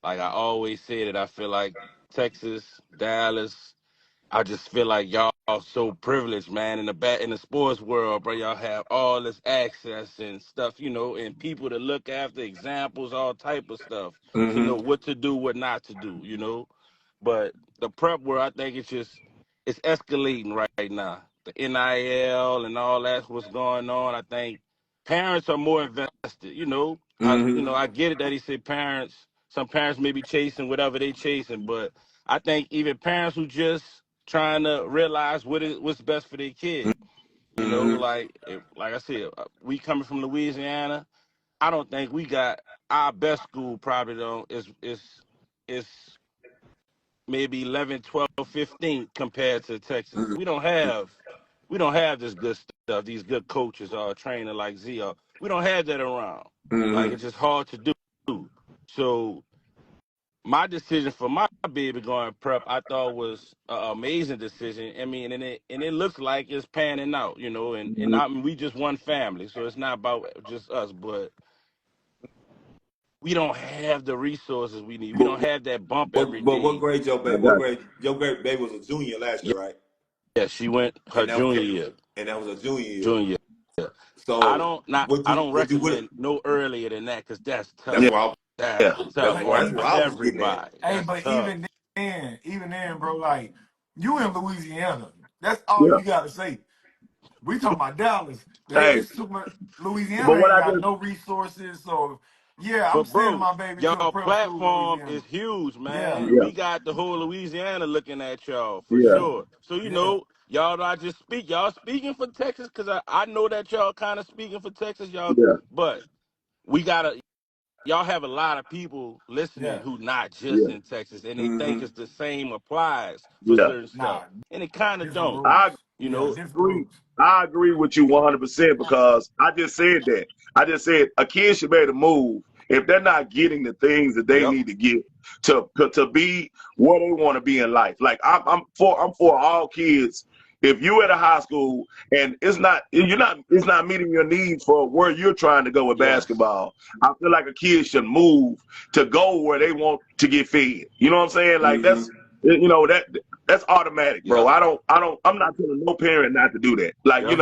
Like I always say that I feel like Texas, Dallas, I just feel like y'all are so privileged, man. In the sports world, bro, y'all have all this access and stuff, and people to look after, examples, all type of stuff to know what to do, what not to do. But the prep world, I think it's escalating right now. The NIL and all that's what's going on. I think parents are more invested. I get it that he said parents. Some parents may be chasing whatever they chasing, but I think even parents who just trying to realize what's best for their kid. Like I said, we coming from Louisiana. I don't think we got our best school probably though is maybe 11, 12, 15 compared to Texas. We don't have this good stuff, these good coaches or training like Zio. We don't have that around. Like it's just hard to do. So my decision for my baby going prep, I thought was an amazing decision. I mean, and it looks like it's panning out, and Mhm. I mean, we just one family, so it's not about just us, but we don't have the resources we need. We but don't have that bump every but what day. grade your I baby? What got grade your grade baby was a junior last Yeah, year, right? yeah, she went her And that was junior a, year. and that was a junior year. Junior. So I don't what you would recommend no earlier than that because that's that's tough. yeah, where I That's yeah tough but that's for where even, I was getting at. everybody. hey, That's but tough. even then, bro, like you in Louisiana, that's all yeah. you gotta say. We talking about Dallas. Hey, It's too much. Louisiana but what ain't I got just no resources, so yeah, I'm But sending bro, my baby to a y'all prep school in platform Louisiana. is huge, Yeah, man. yeah We got the whole Louisiana looking at y'all for yeah sure. So yeah, y'all not just speak. Y'all speaking for Texas because I know that y'all kind of speaking for Texas, y'all. yeah But we gotta. Y'all have a lot of people listening yeah. who not just yeah in Texas, and they think it's the same applies for yeah. certain stuff, Nah, and it kind of different don't. I rules. You Yeah, know. different agree. rules. I agree with you 100% because I just said that. I just said a kid should be able to move if they're not getting the things that they Yep. need to get to be where they want to be in life. Like I'm for all kids. If you at a high school and it's not meeting your needs for where you're trying to go with Yes. basketball, I feel like a kid should move to go where they want to get fed. You know what I'm saying? Like that's automatic, bro. Yep. I'm not telling no parent not to do that. Like, Yep.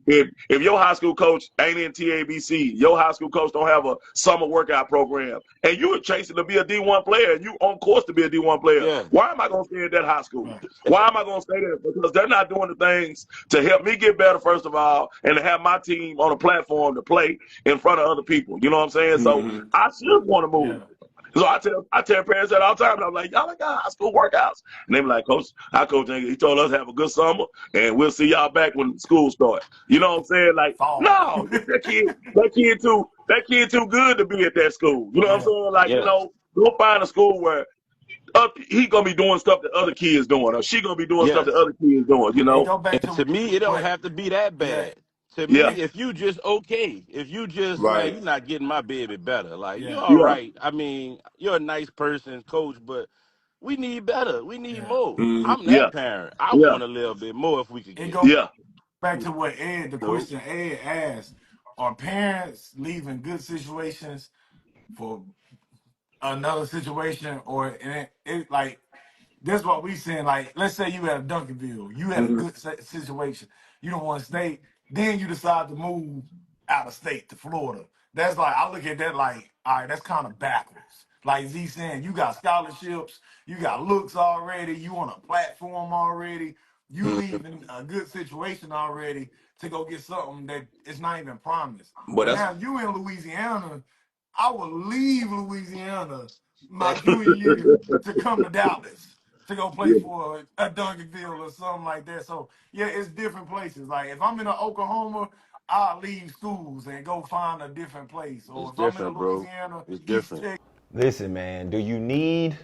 if your high school coach ain't in TABC, your high school coach don't have a summer workout program, and you were chasing to be a D1 player, and you on course to be a D1 player, Yeah. why am I gonna stay at that high school? Right. Why am I gonna stay there? Because they're not doing the things to help me get better, first of all, and to have my team on a platform to play in front of other people. You know what I'm saying? So I should want to move. Yeah. So I tell parents that all the time. And I'm like, y'all ain't got high school workouts. And they be like, Coach, our coach, he told us to have a good summer, and we'll see y'all back when school starts. You know what I'm saying? Like, Fall. no, that kid too good to be at that school. You know what I'm Yeah. saying? Like, Yeah. go find a school where he gonna be doing stuff that other kids doing, or she gonna be doing stuff that Yes. other kids doing. You It know? go back And to to me, it don't what. have to be that Yeah. bad. To Yeah, me, It. if you just okay, if you just man, Right. you're not getting my baby better. Like you're Yeah. all yeah, right. I mean, you're a nice person, coach, but we need better. We need Yeah. more. I'm yeah, that parent. I yeah, want a little bit more if we could It get it. go yeah, back to what the No. question Ed asked: are parents leaving good situations for another situation, or it like that's what we saying. Like, let's say you at a Duncanville, you had a good situation, you don't want to stay, then you decide to move out of state to Florida. That's like I look at that like, all right, that's kind of backwards. Like Z saying, you got scholarships, you got looks already, you on a platform already, you Mhm. leaving a good situation already to go get something that is not even promised. But But that's now you in Louisiana, I would leave Louisiana my junior year to come to Dallas to go play Yeah. for a Duncanville or something like that. So yeah, it's different places. Like if I'm in Oklahoma, I'll leave schools and go find a different place. It's Or if I'm in different, bro. Louisiana, It's East different. Texas. Listen, man, do you need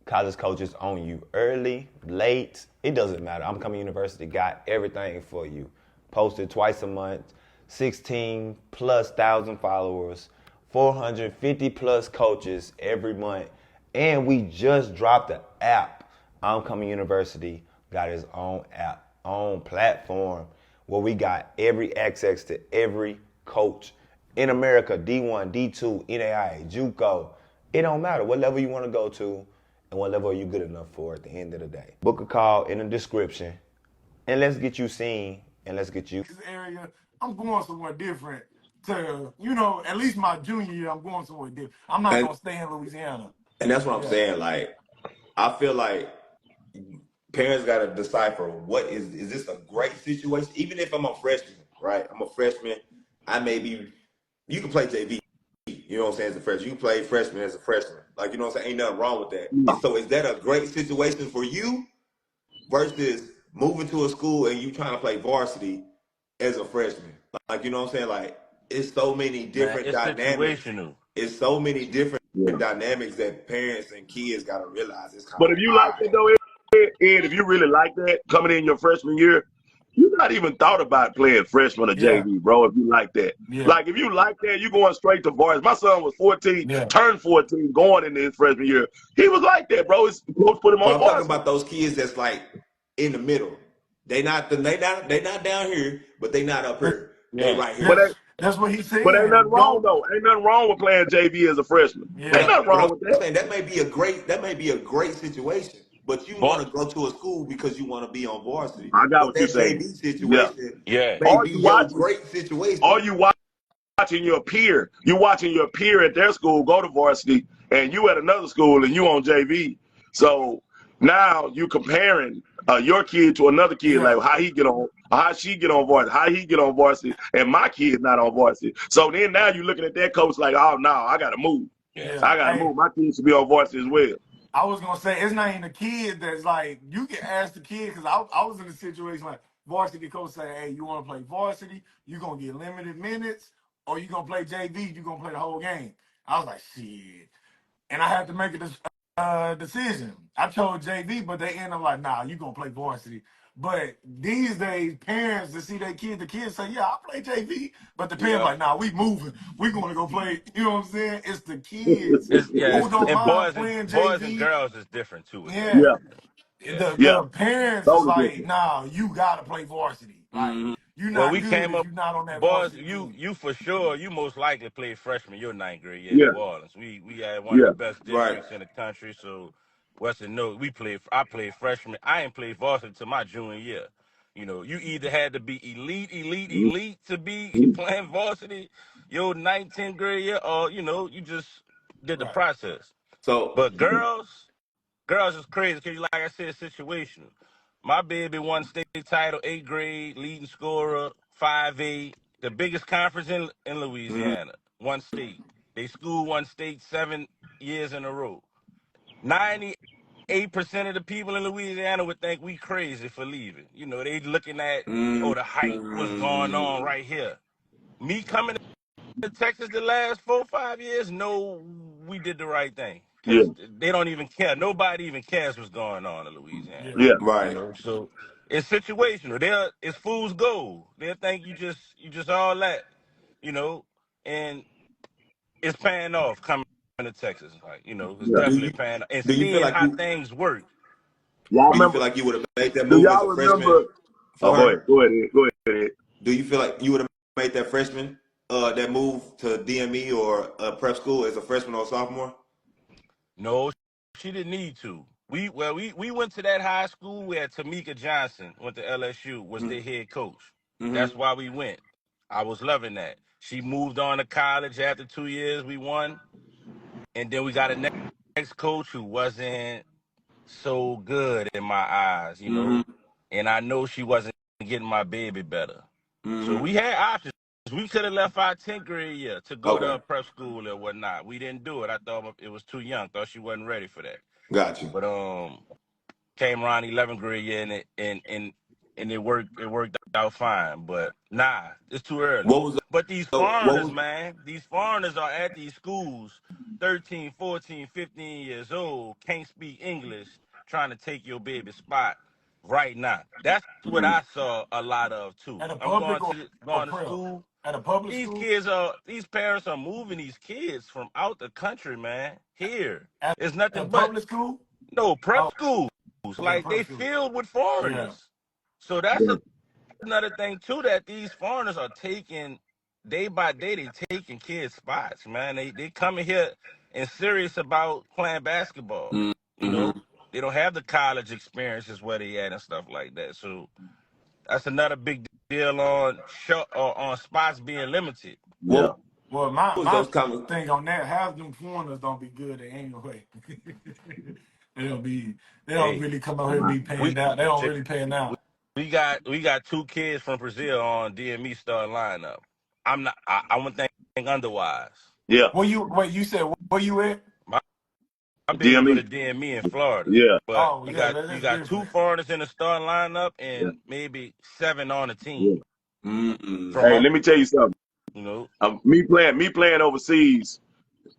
college coaches on you early, late? It doesn't matter. I'm Coming University got everything for you. Posted twice a month, 16 plus thousand followers, 450 plus coaches every month. And we just dropped the app. I'm Coming University got its own app, own platform where we got every access to every coach in America, D1, D2, NAIA, JUCO. It don't matter what level you want to go to and what level are you good enough for at the end of the day. Book a call in the description and let's get you seen and let's get you. Area, I'm going somewhere different to, at least my junior year, I'm going somewhere different. I'm not going to stay in Louisiana. And that's what I'm Yeah. saying. Like, I feel like parents got to decipher what is this a great situation? Even if I'm a freshman, right? I'm a freshman. I may be, you can play JV, you know what I'm saying, as a freshman. You can play freshman as a freshman. Like, you know what I'm saying? Ain't nothing wrong with that. No. And so is that a great situation for you versus moving to a school and you trying to play varsity as a freshman? Like, you know what I'm saying? Like, it's so many Man, different it's dynamics. situational. It's so many different Yeah. dynamics that parents and kids got to realize. It's kind But of if like, you all like right. that though, Ed, if you really like that coming in your freshman year, you not even thought about playing freshman or Yeah. JV, bro. If you like that, Yeah. like if you like that, you going straight to varsity. My son was 14, Yeah. turned 14, going into his freshman year. He was like that, bro. His coach put him But on I'm talking varsity. about those kids that's like in the middle. They not down here, but they not up here. They Yeah. right But here. That's what he's but ain't nothing saying. wrong Go. though. Ain't nothing wrong with playing JV as a freshman. Ain't Yeah. But nothing but wrong with I'm that. saying that may be a great situation. But you want But to go to a school because you want to be on varsity. I got But what you're that saying. JV Yeah. situation yeah. may Are be you your watching? great situation. Are you watching your peer? You watching your peer at their school go to varsity, and you at another school and you on JV. So now you comparing your kid to another kid, Yeah. like how he get on, how she get on varsity, how he get on varsity, and my kid not on varsity. So then now you looking at that coach like, oh no, I gotta move. Yeah. Yeah. I gotta Hey, move. My kid should be on varsity as well. I was gonna say it's not even the kid that's like you can ask the kid because I was in a situation like varsity coach say, hey, you want to play varsity? You gonna get limited minutes, or you gonna play JV? You gonna play the whole game? I was like, shit, and I had to make a decision. I chose JV, but they end up like, nah, you gonna play varsity. But these days, parents to see their kid, the kids say, yeah, I play JV, but the parents Yeah. like, nah, we moving, we gonna go play. You know what I'm saying? It's the kids who It's don't and mind playing boys and JV. girls is different too. It's Yeah, different. Yeah, Yeah. yeah, the parents is totally like, different. nah, you gotta play varsity. Like, Mm-hmm. you're Well, not we good came if up, you're not on that boys. varsity You team. you for sure. You most likely played freshman your ninth grade year in Yeah, New Orleans. We had one of yeah, the best Right. districts in the country. So Western no, we played. I played freshman. I ain't played varsity till my junior year. You know, you either had to be elite to be mhm, playing varsity your ninth, 10th grade year, or you just did the Right. process. So But girls is crazy because, like I said, situational. My baby won state title, 8th grade, leading scorer, 5A, the biggest conference in mhm. Louisiana, one state. They school one state 7 years in a row. 98% of the people in Louisiana would think we crazy for leaving. They looking at, oh, the hype, what's going on Mm. right here. Me coming to Texas the last 4 5 years, no, we did the right thing yeah, because they don't even care. Nobody even cares what's going on in Louisiana. Yeah. yeah, Right. So it's situational. It's fool's gold. They'll think you just all that, you know, and it's paying off coming to Texas. Like, it's yeah. Do definitely you paying off. And do you feel seeing like how you things work. Y'all do you remember? feel like you would have made that Do move as y'all a freshman remember? Oh, for her? go ahead, Ed, go ahead. Ed. Do you feel like you would have made that freshman that move to DME or prep school as a freshman or sophomore? No, she didn't need to. We went to that high school where Tamika Johnson went to LSU, was Mm-hmm. their head coach. Mm-hmm. That's why we went. I was loving that. She moved on to college after 2 years. We won, and then we got a next coach who wasn't so good in my eyes. Mm-hmm. And I know she wasn't getting my baby better. So Mm-hmm. we had options. we could have left our 10th grade year to go Okay, to a prep school or whatnot. We didn't do it. I thought it was too young. Thought she wasn't ready for that. got you. But came around 11th grade year and it worked out fine. But nah, it's too early. What was But these what foreigners, was man, these foreigners are at these schools 13, 14, 15 years old, can't speak English, trying to take your baby spot right now. That's what I saw a lot of too. At a I'm public or going to prep? school. At a public These school? these parents are moving these kids from out the country, man. Here. At It's a nothing but public school? no prep Oh, schools. yeah, Like prep they school. filled with Yeah. foreigners. So that's Yeah. another thing too, that these foreigners are taking day by day. They taking kids' spots, man. They coming here and serious about playing basketball. You mm-hmm. know, they don't have the college experiences where they at and stuff like that. So that's another big deal on on spots being limited. Yeah. What Well, was my those comments? thing on that, half them foreigners don't be good anyway. they don't be they don't Hey, really come out here and be we paying out. They don't shit, really paying out. we got two kids from Brazil on DME starting lineup. I wouldn't think otherwise. Yeah. You said where you at? My baby go DME. to DME in Florida, Yeah. but Oh you yeah, got you that's got two different. foreigners in the starting lineup Yeah. and maybe 7 on the Yeah. team Mm-mm. from Hey, up. let me tell you something. You know, Me playing overseas,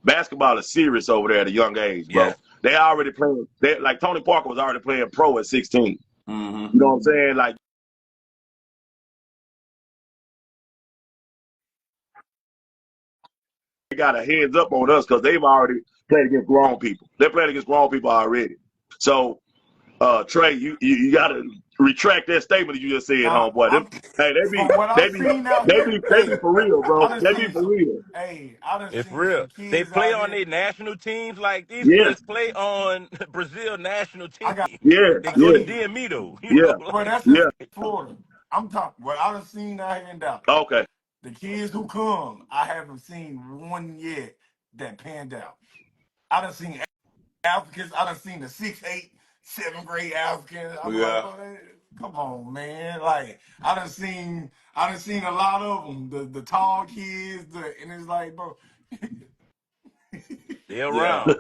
basketball is serious over there at a young age, bro. yes, They already playing. They like Tony Parker was already playing pro at 16. Mm-hmm. You know what I'm saying? Like they got a heads up on us because they've already played against grown people. They're playing against grown people already. So, Trey, you got to retract that statement that you just said, Now homeboy. I'm Hey, from what I've seen out here. they be Hey, for real, I bro. done They be seen for some. real. Hey, I done it's seen some real. They kids play out on here. their national teams. Like these Yes, boys play on Brazil national I team. got yeah, They to go to yeah, see. DME though. You yeah, know, Well, like that's in yeah. Florida. I'm talking. What I done seen out here in Dallas. Okay. The kids who come, I haven't seen one yet that panned out. I done seen Africans. I done seen the 6, 8, 7th grade Africans. I'm like, Yeah. bro, come on, man. Like, I done seen a lot of them. The tall kids, and it's like, bro, they Yeah. around.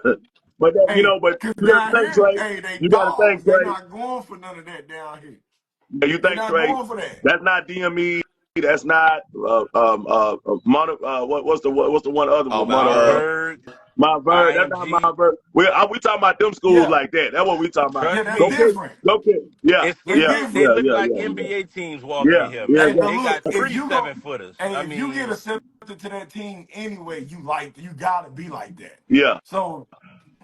But that, hey, but cause you got to down think, here, Trey. hey, they You got to think, dogs. They Trey. not going for none of that down here. You They think, not Trey. going for that. That's not DME. That's not what's the one other Oh, one? my Mount bird. Berg, My bird. That's not IMG. my bird. We talking about them schools Yeah, like that. That's what we talking about. yeah, Trust that's Go me, pick. different. Go pick. Yeah, That's they different. look yeah, like yeah, yeah. NBA teams walking Yeah, in here, yeah, Hey, man. but They look, got if three you go, 7-footers. hey, I if you get mean, accepted to that team anyway, you gotta be like that. yeah. So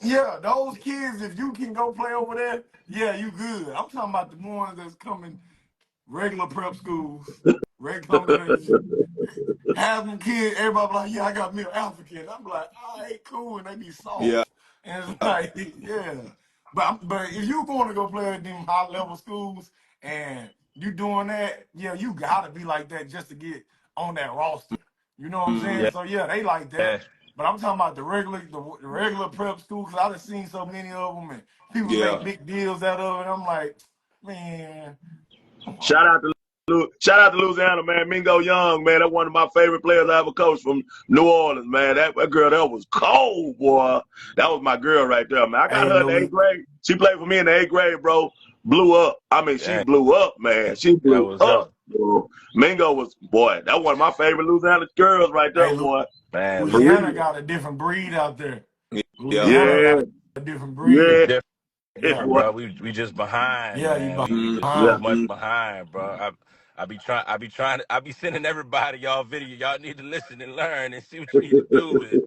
yeah, those kids, if you can go play over there, yeah, you good. I'm talking about the ones that's coming regular prep schools, regular have them kids, everybody like, yeah, I got me an alpha kid. I'm like, all right, cool, and they be Yeah. soft. And it's like, yeah. But if you going to go play at them high level schools and you doing that, yeah, you gotta be like that just to get on that roster. You know what I'm Mm-hmm. saying? yeah, So yeah, they like that. But I'm talking about the regular prep school because I've seen so many of them and people make Yeah. big deals out of it. I'm like, man, come Shout on. out to Shout out to Louisiana, man. Mingo Young, man. That's one of my favorite players I ever coached from New Orleans, man. That girl, that was cold, boy. That was my girl right there, man. I got Hey, her in the eighth Louis. grade. She played for me in the eighth grade, bro. Blew up. I mean, she yeah, blew up, man. She that blew was up, up, bro. Mingo was, boy, that one of my favorite Louisiana girls right there, Hey, boy. man. For Louisiana real. got a different breed out there. Yeah. Louisiana Yeah, got a different It's breed. yeah, different, Yeah, boy. bro. We just behind, yeah, you man. We just so Yeah. behind. much behind, bro. I be sending everybody y'all video. Y'all need to listen and learn and see what you need to do with it,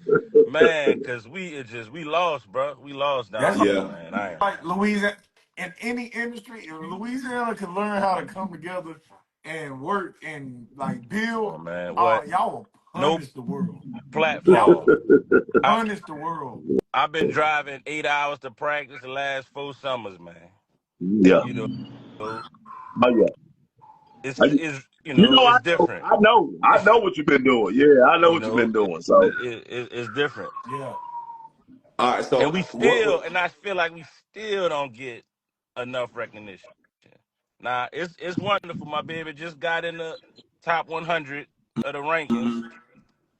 man. Cause we lost, bro. We lost That's down here, Yeah. man. I am. like Louisiana. In any industry, if Louisiana can learn how to come together and work and like build, Oh man, what? y'all will No punish the world. Y'all platform. will I punish the world. I've been driving 8 hours to practice the last 4 summers, man. Yeah. You know, Oh, yeah. it's You know, it's different. I know what you've been doing. Yeah, I know You what you've been know, doing. So, it's different. Yeah. All right. And So what would I feel like we still don't get enough recognition. Now it's wonderful. My baby just got in the top 100. of the rankings,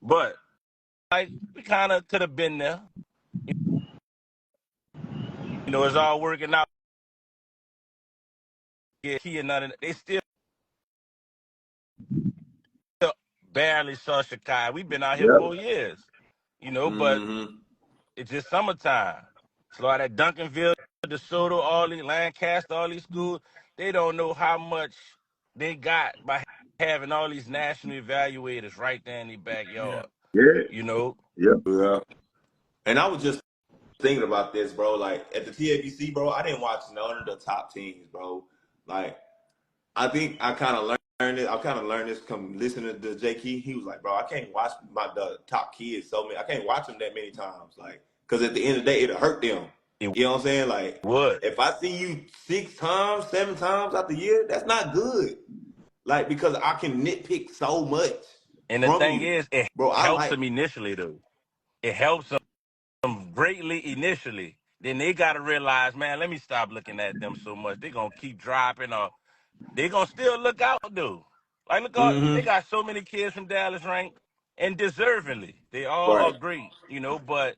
but like we kind of could have been there. You know, it's all working out. Yeah, key and none of that. They still barely saw Chicago. We've been out here Yeah. 4 years, you know, but Mm-hmm. it's just summertime. So all that Duncanville, DeSoto, all these Lancaster, all these schools, they don't know how much they got by having all these national evaluators right there in their Yeah. backyard. Yeah. You know, Yeah. Yeah. And I was just thinking about this, bro. Like at the TABC, bro, I didn't watch none of the top teams, bro. Like I think I kind of learned it. I kind of learned this come listening to J Key. He was like, bro, I can't watch the top kids so many. I can't watch them that many times, like, because at the end of the day, it'll hurt them. it You know what I'm saying? Like, would. if I see you 6 times, 7 times out the year, that's not good. Like, because I can nitpick so much And the from thing you, is, it bro. I helps like. them initially, though. It helps them greatly initially. Then they got to realize, man, let me stop looking at them so much. They're going to keep dropping or they going to still look out, though. Like, look out, they Mm-hmm. got so many kids from Dallas ranked and deservingly. They all are Right. great, you know, but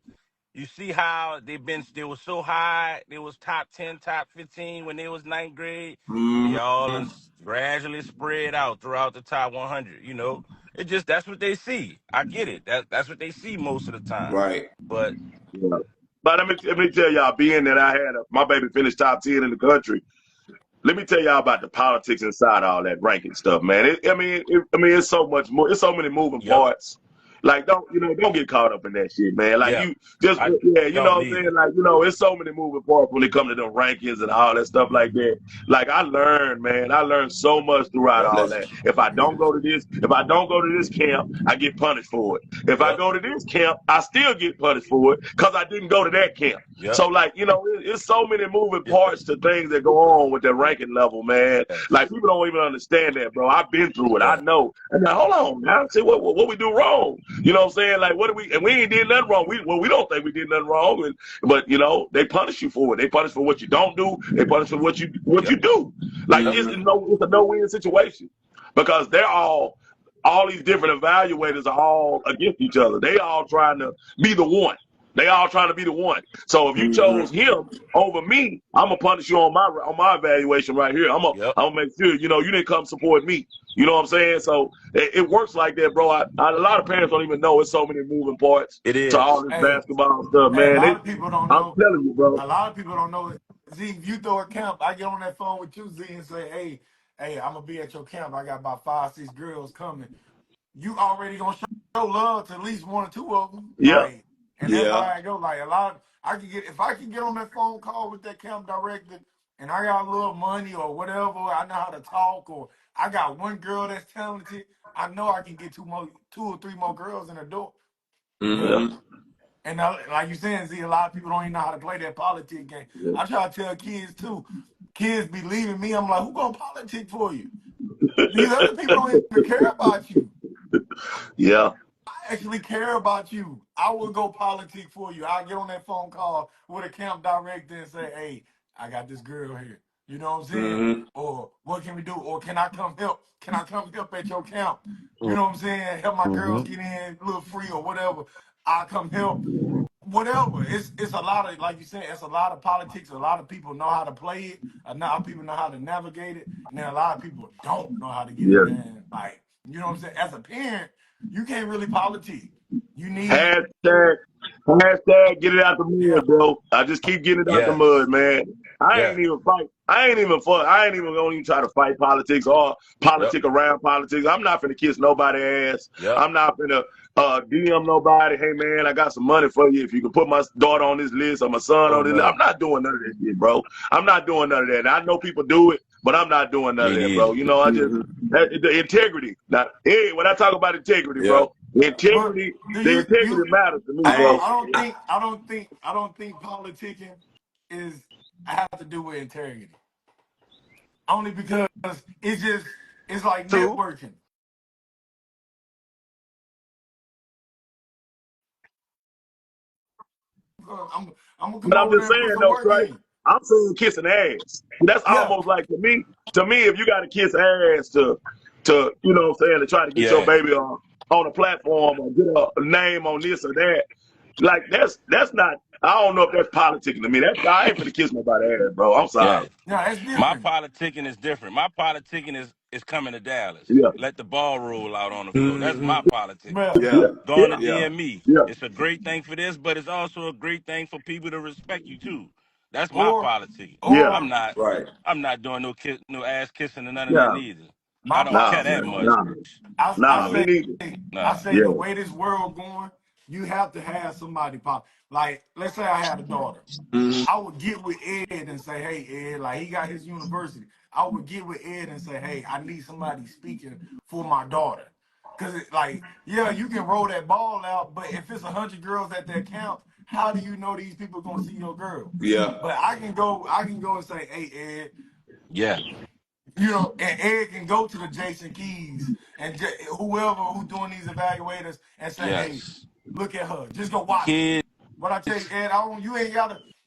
you see how they were so high. They was top 10, top 15 when they was ninth grade. They all Mm-hmm. done gradually spread out throughout the top 100, you know. It just, that's what they see. I get it. That's what they see most of the time. Right. But Yeah. But let me tell y'all, being that I had my baby finished top 10 in the country, let me tell y'all about the politics inside all that ranking stuff, man. It's so much more. It's so many moving yep, parts. Like, don't get caught up in that shit, man. Like, yeah, you just, I yeah, you know don't what I'm need saying? it. Like, it's so many moving parts when it comes to them rankings and all that stuff like that. Like, I learned, man. I learned so much throughout Yep. all Let's. that. If I don't go to this camp, I get punished for it. If I Yep, go to this camp, I still get punished for it because I didn't go to that camp. yep, So, like, it's so many moving parts to things that go on with that ranking level, man. yes, Like, people don't even understand that, bro. I've been through it. I yes, know. And now, hold on now. See what we do wrong. You know what I'm saying? Like, and we ain't did nothing wrong. We don't think we did nothing wrong. But, they punish you for it. They punish for what you don't do. They punish for what you yep, do. Like, yep, Mm-hmm. it's a no-win situation because they're all these different evaluators are all against each other. They all trying to be the one. They all trying to be the one. So if you chose Mm-hmm. him over me, I'm gonna punish you on my evaluation right here. yep. I'm gonna make sure you didn't come support me. You know what I'm saying? So it works like that, bro. A lot of parents don't even know it's so many moving parts It to all is. this Hey, basketball stuff, hey, a man. lot of people don't I'm know. telling you, bro. A lot of people don't know. Z, if you throw a camp, I get on that phone with you, Z, and say, hey, I'm gonna be at your camp. I got about 5, 6 girls coming. You already gonna show love to at least one or two of them, Yeah, like, and that's how Yeah. I go. Like a lot, I can get if I can get on that phone call with that camp director, and I got a little money or whatever. I know how to talk, or I got one girl that's talented. I know I can get two or three more girls in the door. yeah, But Mm-hmm. and like you saying, Z, a lot of people don't even know how to play that politic game. yeah. I try to tell kids too. Kids be leaving me. I'm like, who gonna politic for you? These other people don't even care about you. Yeah. I actually care about you. I will go politic for you. I'll get on that phone call with a camp director and say, hey, I got this girl here. You know what I'm saying? Mm-hmm. Or what can we do? Or can I come help? Can I come help at your camp? You know what I'm saying? Help my girls Mm-hmm. get in a little free or whatever. I'll come help. Whatever. It's a lot of, like you said, it's a lot of politics. A lot of people know how to play it. A lot of people know how to navigate it. And then a lot of people don't know how to get in Yeah. there and like, you know what I'm saying? As a parent, you can't really politic. You need, Hashtag, hashtag, get it out the yeah, mud, bro. I just keep getting it out the Yes, mud, man. I yeah, ain't even fight. I ain't even fuck. I ain't even gonna even try to fight politics or yep, politic around politics. I'm not finna kiss nobody ass. yep, I'm not finna DM nobody. Hey man, I got some money for you if you can put my daughter on this list or my son oh on this list. I'm no, not doing none of that shit, bro. I'm not doing none of that. And I know people do it, but I'm not doing none of me that, bro. neither. I just Mm-hmm. the integrity. Now, hey, when I talk about integrity, Yeah. bro, but integrity, do the integrity you, matters to me, I don't, bro. Hey. I don't I, think, I don't think, I don't think politicking is, have to do with integrity. Only because it's just, it's like Two, networking. I'm, I'm gonna come But I'm over just there and put saying some though, work straight. in. I'm saying kissing ass. That's Yeah. almost like to me, if you got to kiss ass to you know what I'm saying, to try to get your Yeah. baby on a platform or get a name on this or that, like that's not. I don't know if that's politicking to me. I ain't finna kiss nobody ass, bro. I'm sorry. Yeah. No, that's My different. politicking is different. My politicking is coming to Dallas. Yeah, Let the ball roll out on the floor. That's Mm-hmm. my politicking. Well, yeah, Yeah. Going to yeah, Yeah. DME. yeah. It's a great thing for this, but it's also a great thing for people to respect you too. That's my or politicking. Yeah, I'm or not Right. I'm not doing no ass kissing and none of that yeah. neither. I my don't Nah, care policy. that man. much. Nah, You I nah. Me know. say neither. I Nah. say Yeah. the way this world going, you have to have somebody pop. Like, let's say I had a daughter. Mm-hmm. I would get with Ed and say, hey, Ed, like he got his university. I would get with Ed and say, hey, I need somebody speaking for my daughter. Cause like, yeah, you can roll that ball out, but if it's 100 girls at that camp, how do you know these people gonna see your girl? Yeah. But I can go and say, hey, Ed, Yeah. you know, and Ed can go to the Jason Keys and whoever who doing these evaluators and say, hey, Yes. look at her, just go watch her. Kids, What I tell you, Ed,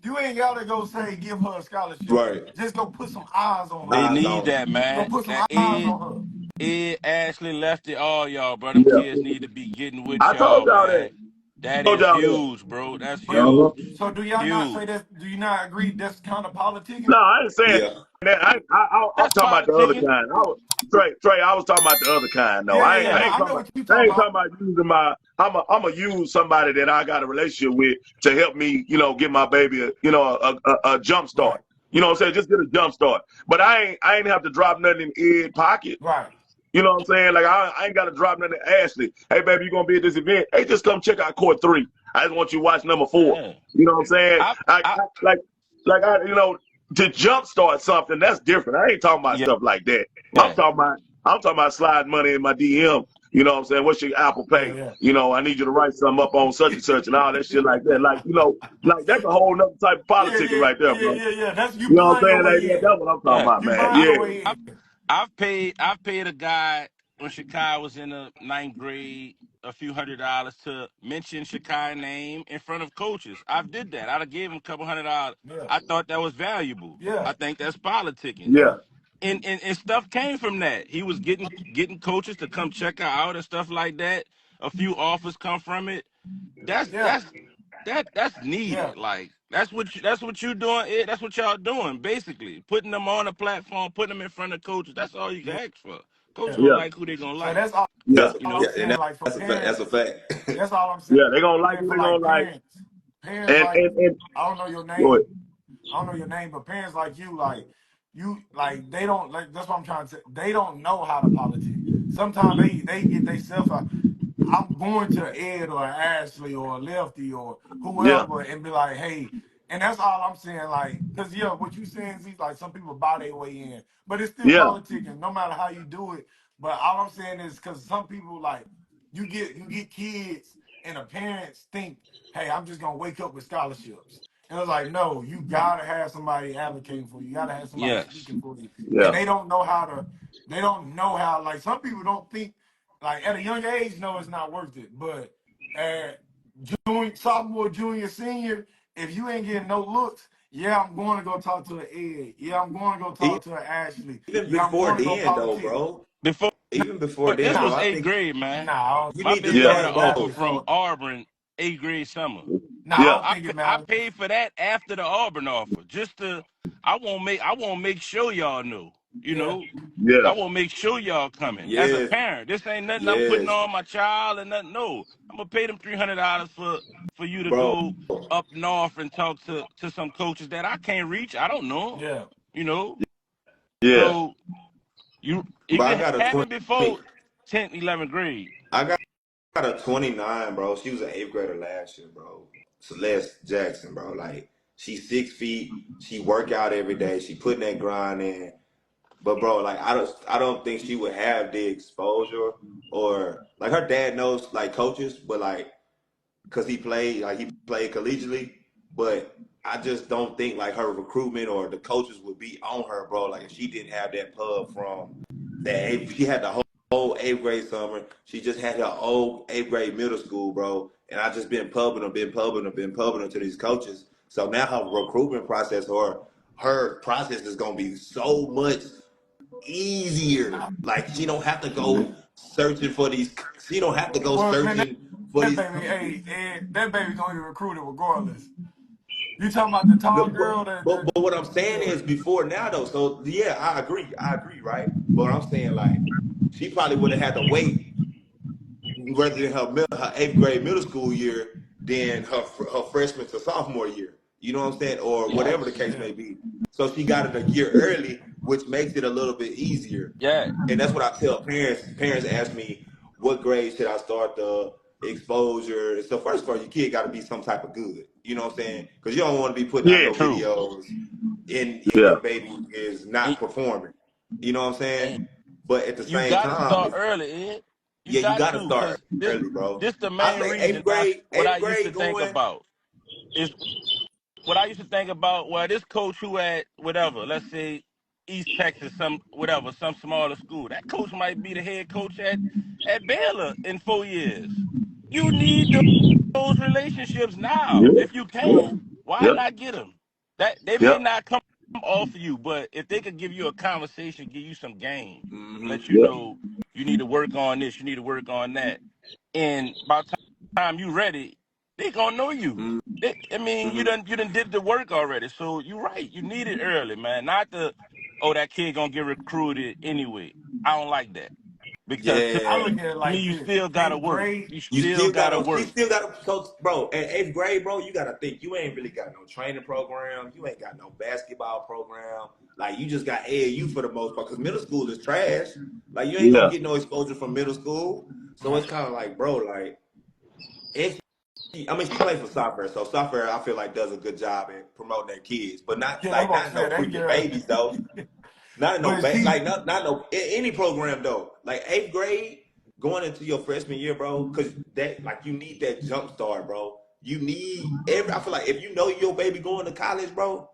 you ain't gotta go say give her a scholarship. Right. Just go put some eyes on they her. Eyes need on that, them. Go man. put some That eyes Ed, on her. Ed, Ashley, Lefty, all y'all, bro. Them Yeah. kids need to be getting with I told y'all, y'all that. man. That Told is y'all that. huge, bro. That's But Uh-huh. huge. so do y'all not say Huge. that? Do you not agree that's kind of politicking? No, I ain't saying Yeah. that. I'm That's talking about the other politicking. kind. Trey, I was talking about the other kind. though. Yeah, yeah, yeah. Yeah. No, I know what you talking about. Talking about using my. I'm a use somebody that I got a relationship with to help me, you know, get my baby, a jump start. Right, You know what I'm saying? Just get a jump start. But I ain't have to drop nothing in Ed's pocket. right. You know what I'm saying? Like I ain't got to drop nothing to Ashley. Hey, baby, you gonna be at this event? Hey, just come check out court 3. I just want you to watch number 4. Yeah. You know what I'm saying? I, I, You know, to jumpstart something that's different. I ain't talking about yeah, stuff like that. I'm yeah, talking about sliding money in my DM. You know what I'm saying? What's your Apple Yeah, Pay? yeah. You know, I need you to write something up on such and such and all that shit like that. Like, you know, like that's a whole nother type of Yeah, politicking yeah, right there, yeah, bro. yeah, yeah. That's you You know what buying I'm your saying? way in. That's what I'm talking yeah. about, You man. buying I, your Yeah. way in. I've paid a guy when Shakai was in the ninth grade a few $100 to mention Shakai name in front of coaches. I've did that. I'd have gave him a couple $100. Yeah, I thought that was valuable. yeah, I think that's politicking. Yeah. yeah, And stuff came from that. He was getting coaches to come check her out and stuff like that. A few offers come from it. That's yeah, that's that's yeah, needed. Like that's what you doing. That's what y'all doing. Basically, putting them on a platform, putting them in front of coaches. That's all you can yeah, ask for. Coach yeah. gonna Yeah. like who they gonna So like. that's all. Yeah. That's You All I'm yeah, know. and saying, like for that's a fact. That's parents, a fact. that's all I'm saying Yeah. They gonna like who for they like gonna like. parents. Parents like And I don't know your go name. ahead. I don't know your name, but parents like you like they don't like. That's what I'm trying to say. They don't know how to politic. Sometimes they get themselves. I'm going to Ed or Ashley or Lefty or Yeah. whoever and be like, hey, and that's all I'm saying. Like, cause yeah, what you saying is like some people buy their way in, but it's still Yeah. politicking, no matter how you do it. But all I'm saying is because some people like you get kids and the parents think, hey, I'm just gonna wake up with scholarships. And it's like, no, you gotta have somebody advocating for you. You gotta have somebody Yes. speaking for you. Yeah. And they don't know how, like some people don't think like at a young age, no, it's not worth it. But at sophomore, junior, senior, if you ain't getting no looks, yeah, I'm going to go talk to an Ed. Yeah, I'm going to go talk to an Ashley. Even Yeah, I'm before going to go then, though, politic. bro. Before Even before then, this bro. was Nah, I eighth think grade, man. nah, you My need to baby yeah, got Yeah. an exactly. offer start from So, Auburn eighth grade summer. nah, I Yeah. don't think it I matters. paid for that after the Auburn offer, just to I won't make sure y'all know. You Yeah, know, Yeah. I will make sure y'all coming. As a Yes, parent, this ain't nothing I'm putting yes, on my child and nothing. No, I'm gonna pay them $300 for you to bro. go up north and talk to some coaches that I can't reach. I don't know 'em, yeah, you know. Yeah. So you Bro, I can got a have it 20. before 10th, 11th grade. I got a 29, bro. She was an eighth grader last year, bro. Celeste Jackson, bro. Like she's 6 feet. She work out every day. She putting that grind in. But bro, like I don't think she would have the exposure or like her dad knows like coaches, but like because he played collegiately, but I just don't think like her recruitment or the coaches would be on her, bro. Like if she didn't have that pub from she had the whole eighth grade summer. She just had her old eighth grade middle school, bro. And I just been pubbing her to these coaches. So now her recruitment process or her process is gonna be so much easier. Like she don't have to go searching for these. She don't have to go Well, man, searching for that these. baby, hey, Ed, that baby gonna get recruited regardless. You talking about the tall girl But what I'm saying yeah. is before now though. So yeah, I agree, right? But I'm saying like she probably would have had to wait rather than her 8th grade middle school year than her freshman to sophomore year. You know what I'm saying, or whatever the Yes. case Yeah. may be. So she got it a year early, which makes it a little bit easier. Yeah. And that's what I tell parents. Parents ask me, what grade should I start the exposure? So first of all, your kid got to be some type of good. You know what I'm saying? Because you don't want to be putting out Yeah. no True. videos in Yeah. your baby is not And, performing. You know what I'm saying? and But at the you same got to time, start early, Ed. You yeah, you got got to to, start because this early, bro. this the I main say reason. What I eighth used to grade think going. about is what I used to think about. Well, this coach who at whatever, let's say East Texas, some smaller school. That coach might be the head coach at Baylor in 4 years. You need those relationships now. Yeah. If you Yeah. can, why Yep. not get them? That they may Yep. not come off of you, but if they could give you a conversation, give you some game, Hmm. let you Yep. know you need to work on this, you need to work on that, and by the time you ready, they gonna know you. I mean, Hmm. you done did the work already. So you're right. You need it early, man. Not the that kid gonna get recruited anyway. I don't like that because to I Yeah. look at it me, like you this. still gotta Eighth work. grade, You You still still gotta gotta, she work. still gotta, so, bro, in 8th grade, bro, you gotta think, you ain't really got no training program, you ain't got no basketball program, like, you just got AAU for the most part, because middle school is trash, like, you ain't gonna Yeah. get no exposure from middle school, so it's right. kind of like, bro, like, if I mean, she plays for soccer, so soccer, I feel like, does a good job at promoting their kids, but not, Yeah, I'm like, about to not no say that freaking girl. babies, though. Not in no But see, like not no any program though. Like 8th grade going into your freshman year, bro, because that like you need that jump start, bro. You need every. I feel like if you know your baby going to college, bro,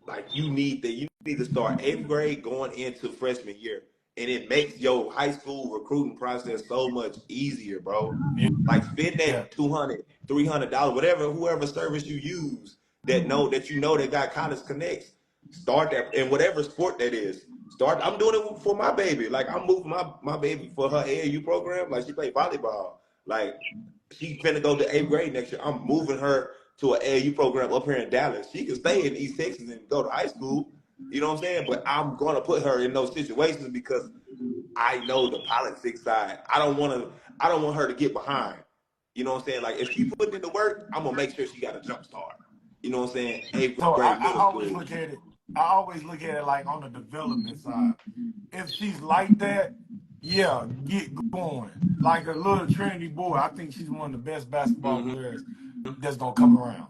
like you need that. You need to start 8th grade going into freshman year, and it makes your high school recruiting process so much easier, bro. yeah, Like spend yeah. that $200, $300, whatever, whoever service you use that know that you know that got college connects. Start that in whatever sport that is. Start. I'm doing it for my baby. Like I'm moving my baby for her AAU program. Like she played volleyball. Like she finna go to 8th grade next year. I'm moving her to an AAU program up here in Dallas. She can stay in East Texas and go to high school. You know what I'm saying? But I'm gonna put her in those situations because I know the politics side. I don't want her to get behind. You know what I'm saying? Like if she putting in the work, I'm gonna make sure she got a jump start. You know what I'm saying? Eighth So grade I middle always school. look at it. I always look at it like on the development side. If she's like that, yeah, get going. Like a little Trinity boy, I think she's one of the best basketball Hmm. players that's gonna come around.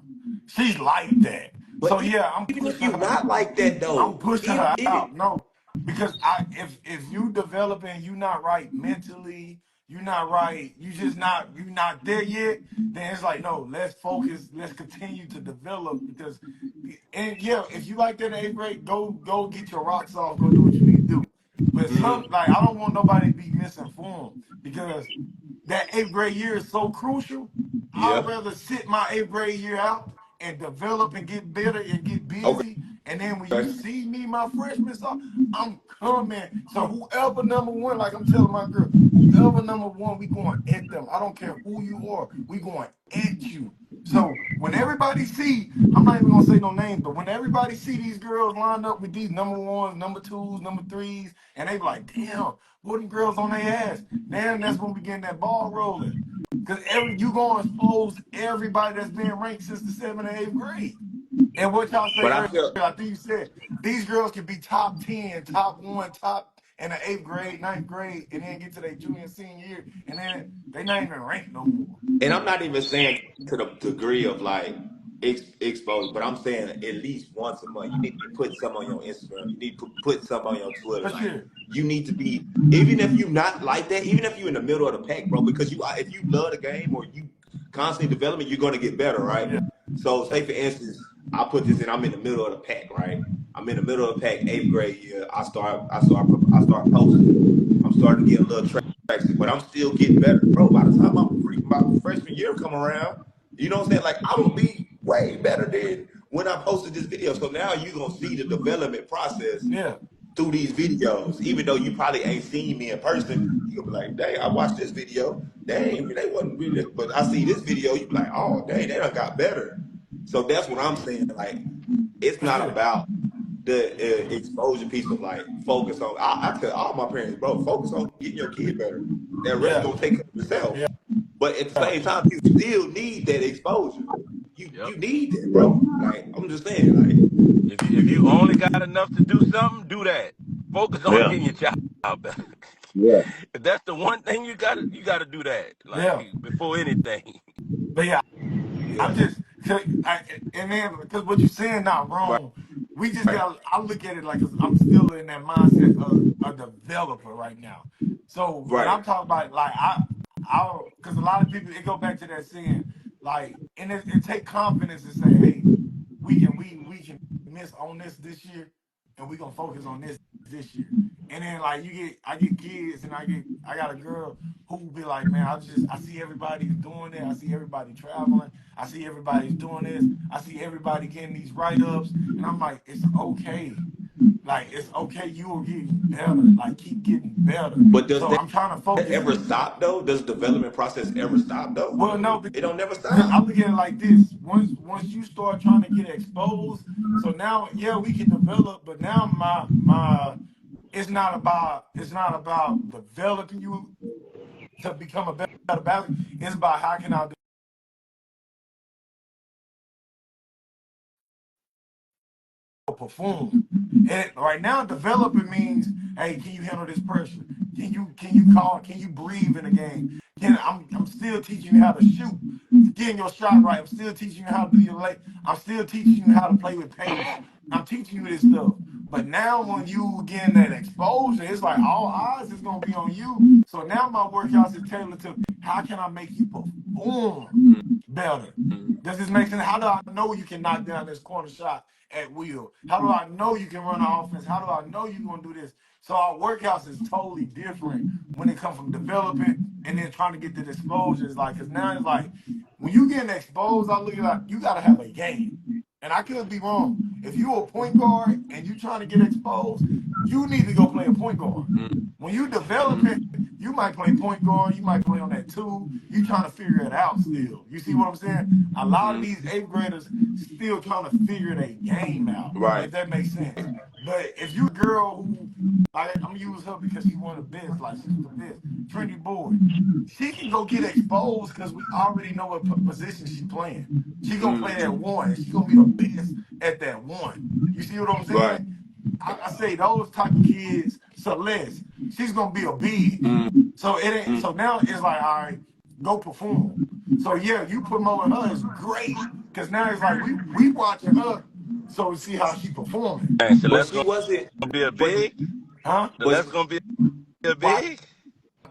She's like that. So But yeah, even if you're not like that I'm though, pushing even her even out. No, because if you developing, you not right mentally, you not right, you not there yet. Then it's like no, let's focus, let's continue to develop because, and yeah, if you like that in 8th grade, go get your rocks off, go do what you need to do. But hmm some like I don't want nobody to be misinformed because that 8th grade year is so crucial. I'd yeah. rather sit my 8th grade year out and develop and get better and get Okay. busy. And then when you see me my freshman stuff, I'm coming. So whoever number one, like I'm telling my girl, whoever number one, we going at them. I don't care who you are, we going at you. So when everybody see, I'm not even gonna say no names, but when everybody see these girls lined up with these number ones, number twos, number threes, and they be like, damn, what them girls on their ass? Then that's when we getting that ball rolling. Cause you gonna expose everybody that's been ranked since the 7th and 8th grade. And what y'all say But I earlier, feel I think you said these girls can be top 10, top one, top in the 8th grade, 9th grade, and then get to their junior and senior year, and then they not even ranked no more. and I'm not even saying to the degree of like exposure, but I'm saying at least once a month. You need to be putting some on your Instagram. You need to put some on your Twitter. For Like sure. you need to be, even if you not like that, even if you're in the middle of the pack, bro, because if you love the game or you constantly developing, you're gonna get better, right? Yeah. So say for instance, I put this in, I'm in the middle of the pack, right? I'm in the middle of the pack, 8th grade year. I start posting. I'm starting to get a little traction, but I'm still getting better, bro. By the time my freshman year come around, you know what I'm saying? Like I'm gonna be way better than when I posted this video. So now you're gonna see the development process Yeah. through these videos. Even though you probably ain't seen me in person, you gonna be like, dang, I watched this video. Dang, they wasn't really, but I see this video, you be like, oh dang, they done got better. So that's what I'm saying. Like, it's not Yeah. about the exposure piece of like focus on. I tell all my parents, bro, focus on getting your kid better. That rest Yeah. gonna take care of itself. Yeah. But at the same time, you still need that exposure. Yep. You need that, bro. Like, I'm just saying, like, If you only got enough to do something, do that. Focus on Yeah. getting your child better. Yeah. If that's the one thing you gotta do that. Like Yeah. before anything. But yeah, I'm yeah, just, and then because what you're saying not right, wrong. We just right, got. I look at it like, cause I'm still in that mindset of a developer right now. So when right. I'm talking about like because a lot of people it go back to that saying like, and it take confidence to say, hey, we can miss on this year, and we gonna focus on this year. And then like I get kids, and I got a girl who will be like, man, I see everybody's doing it. I see everybody traveling. I see everybody's doing this. I see everybody getting these write ups, and I'm like, it's okay. Like it's okay. You are getting better. Like keep getting better. But does So that I'm trying to focus. ever stop though? Does the development process ever stop though? Well, no, It don't never because I stop. look at it like this. Once you start trying to get exposed, so now yeah, we can develop, but now my it's not about developing you to become a better balance. It's about how can I perform. And right now, developing means, hey, can you handle this pressure? Can you breathe in the game? I'm still teaching you how to shoot, getting your shot right. I'm still teaching you how to do your leg. I'm still teaching you how to play with pace. I'm teaching you this stuff. But now when you getting that exposure, it's like all eyes is gonna be on you. So now my workouts is tailored to how can I make you perform better? Does this make sense? How do I know you can knock down this corner shot at will? How do I know you can run an offense? How do I know you're gonna do this? So our workouts is totally different when it comes from developing and then trying to get the exposure. It's like, because now it's like when you getting exposed, I look at like you gotta have a game. And I could be wrong. If you're a point guard and you trying to get exposed, you need to go play a point guard. When you developing, you might play point guard, you might play on that two. You trying to figure it out still. You see what I'm saying? A lot of these eighth graders still trying to figure their game out, Right. if that makes sense. But if you a girl who, like, I'm gonna use her because she's one of the best, like she's the best, Trinity Boyd. She can go get exposed because we already know what position she playing. She gonna play that one, and she gonna be the best at that one. You see what I'm Right. saying? I say those type of kids, Celeste, she's gonna be a big. So it ain't. So now it's like, all right, go perform. So yeah, you promoting her is great because now it's like we watching her, so we see how she performing, Man, But Celeste she gonna wasn't. be a But big. huh? but Celeste gonna be a Why? big.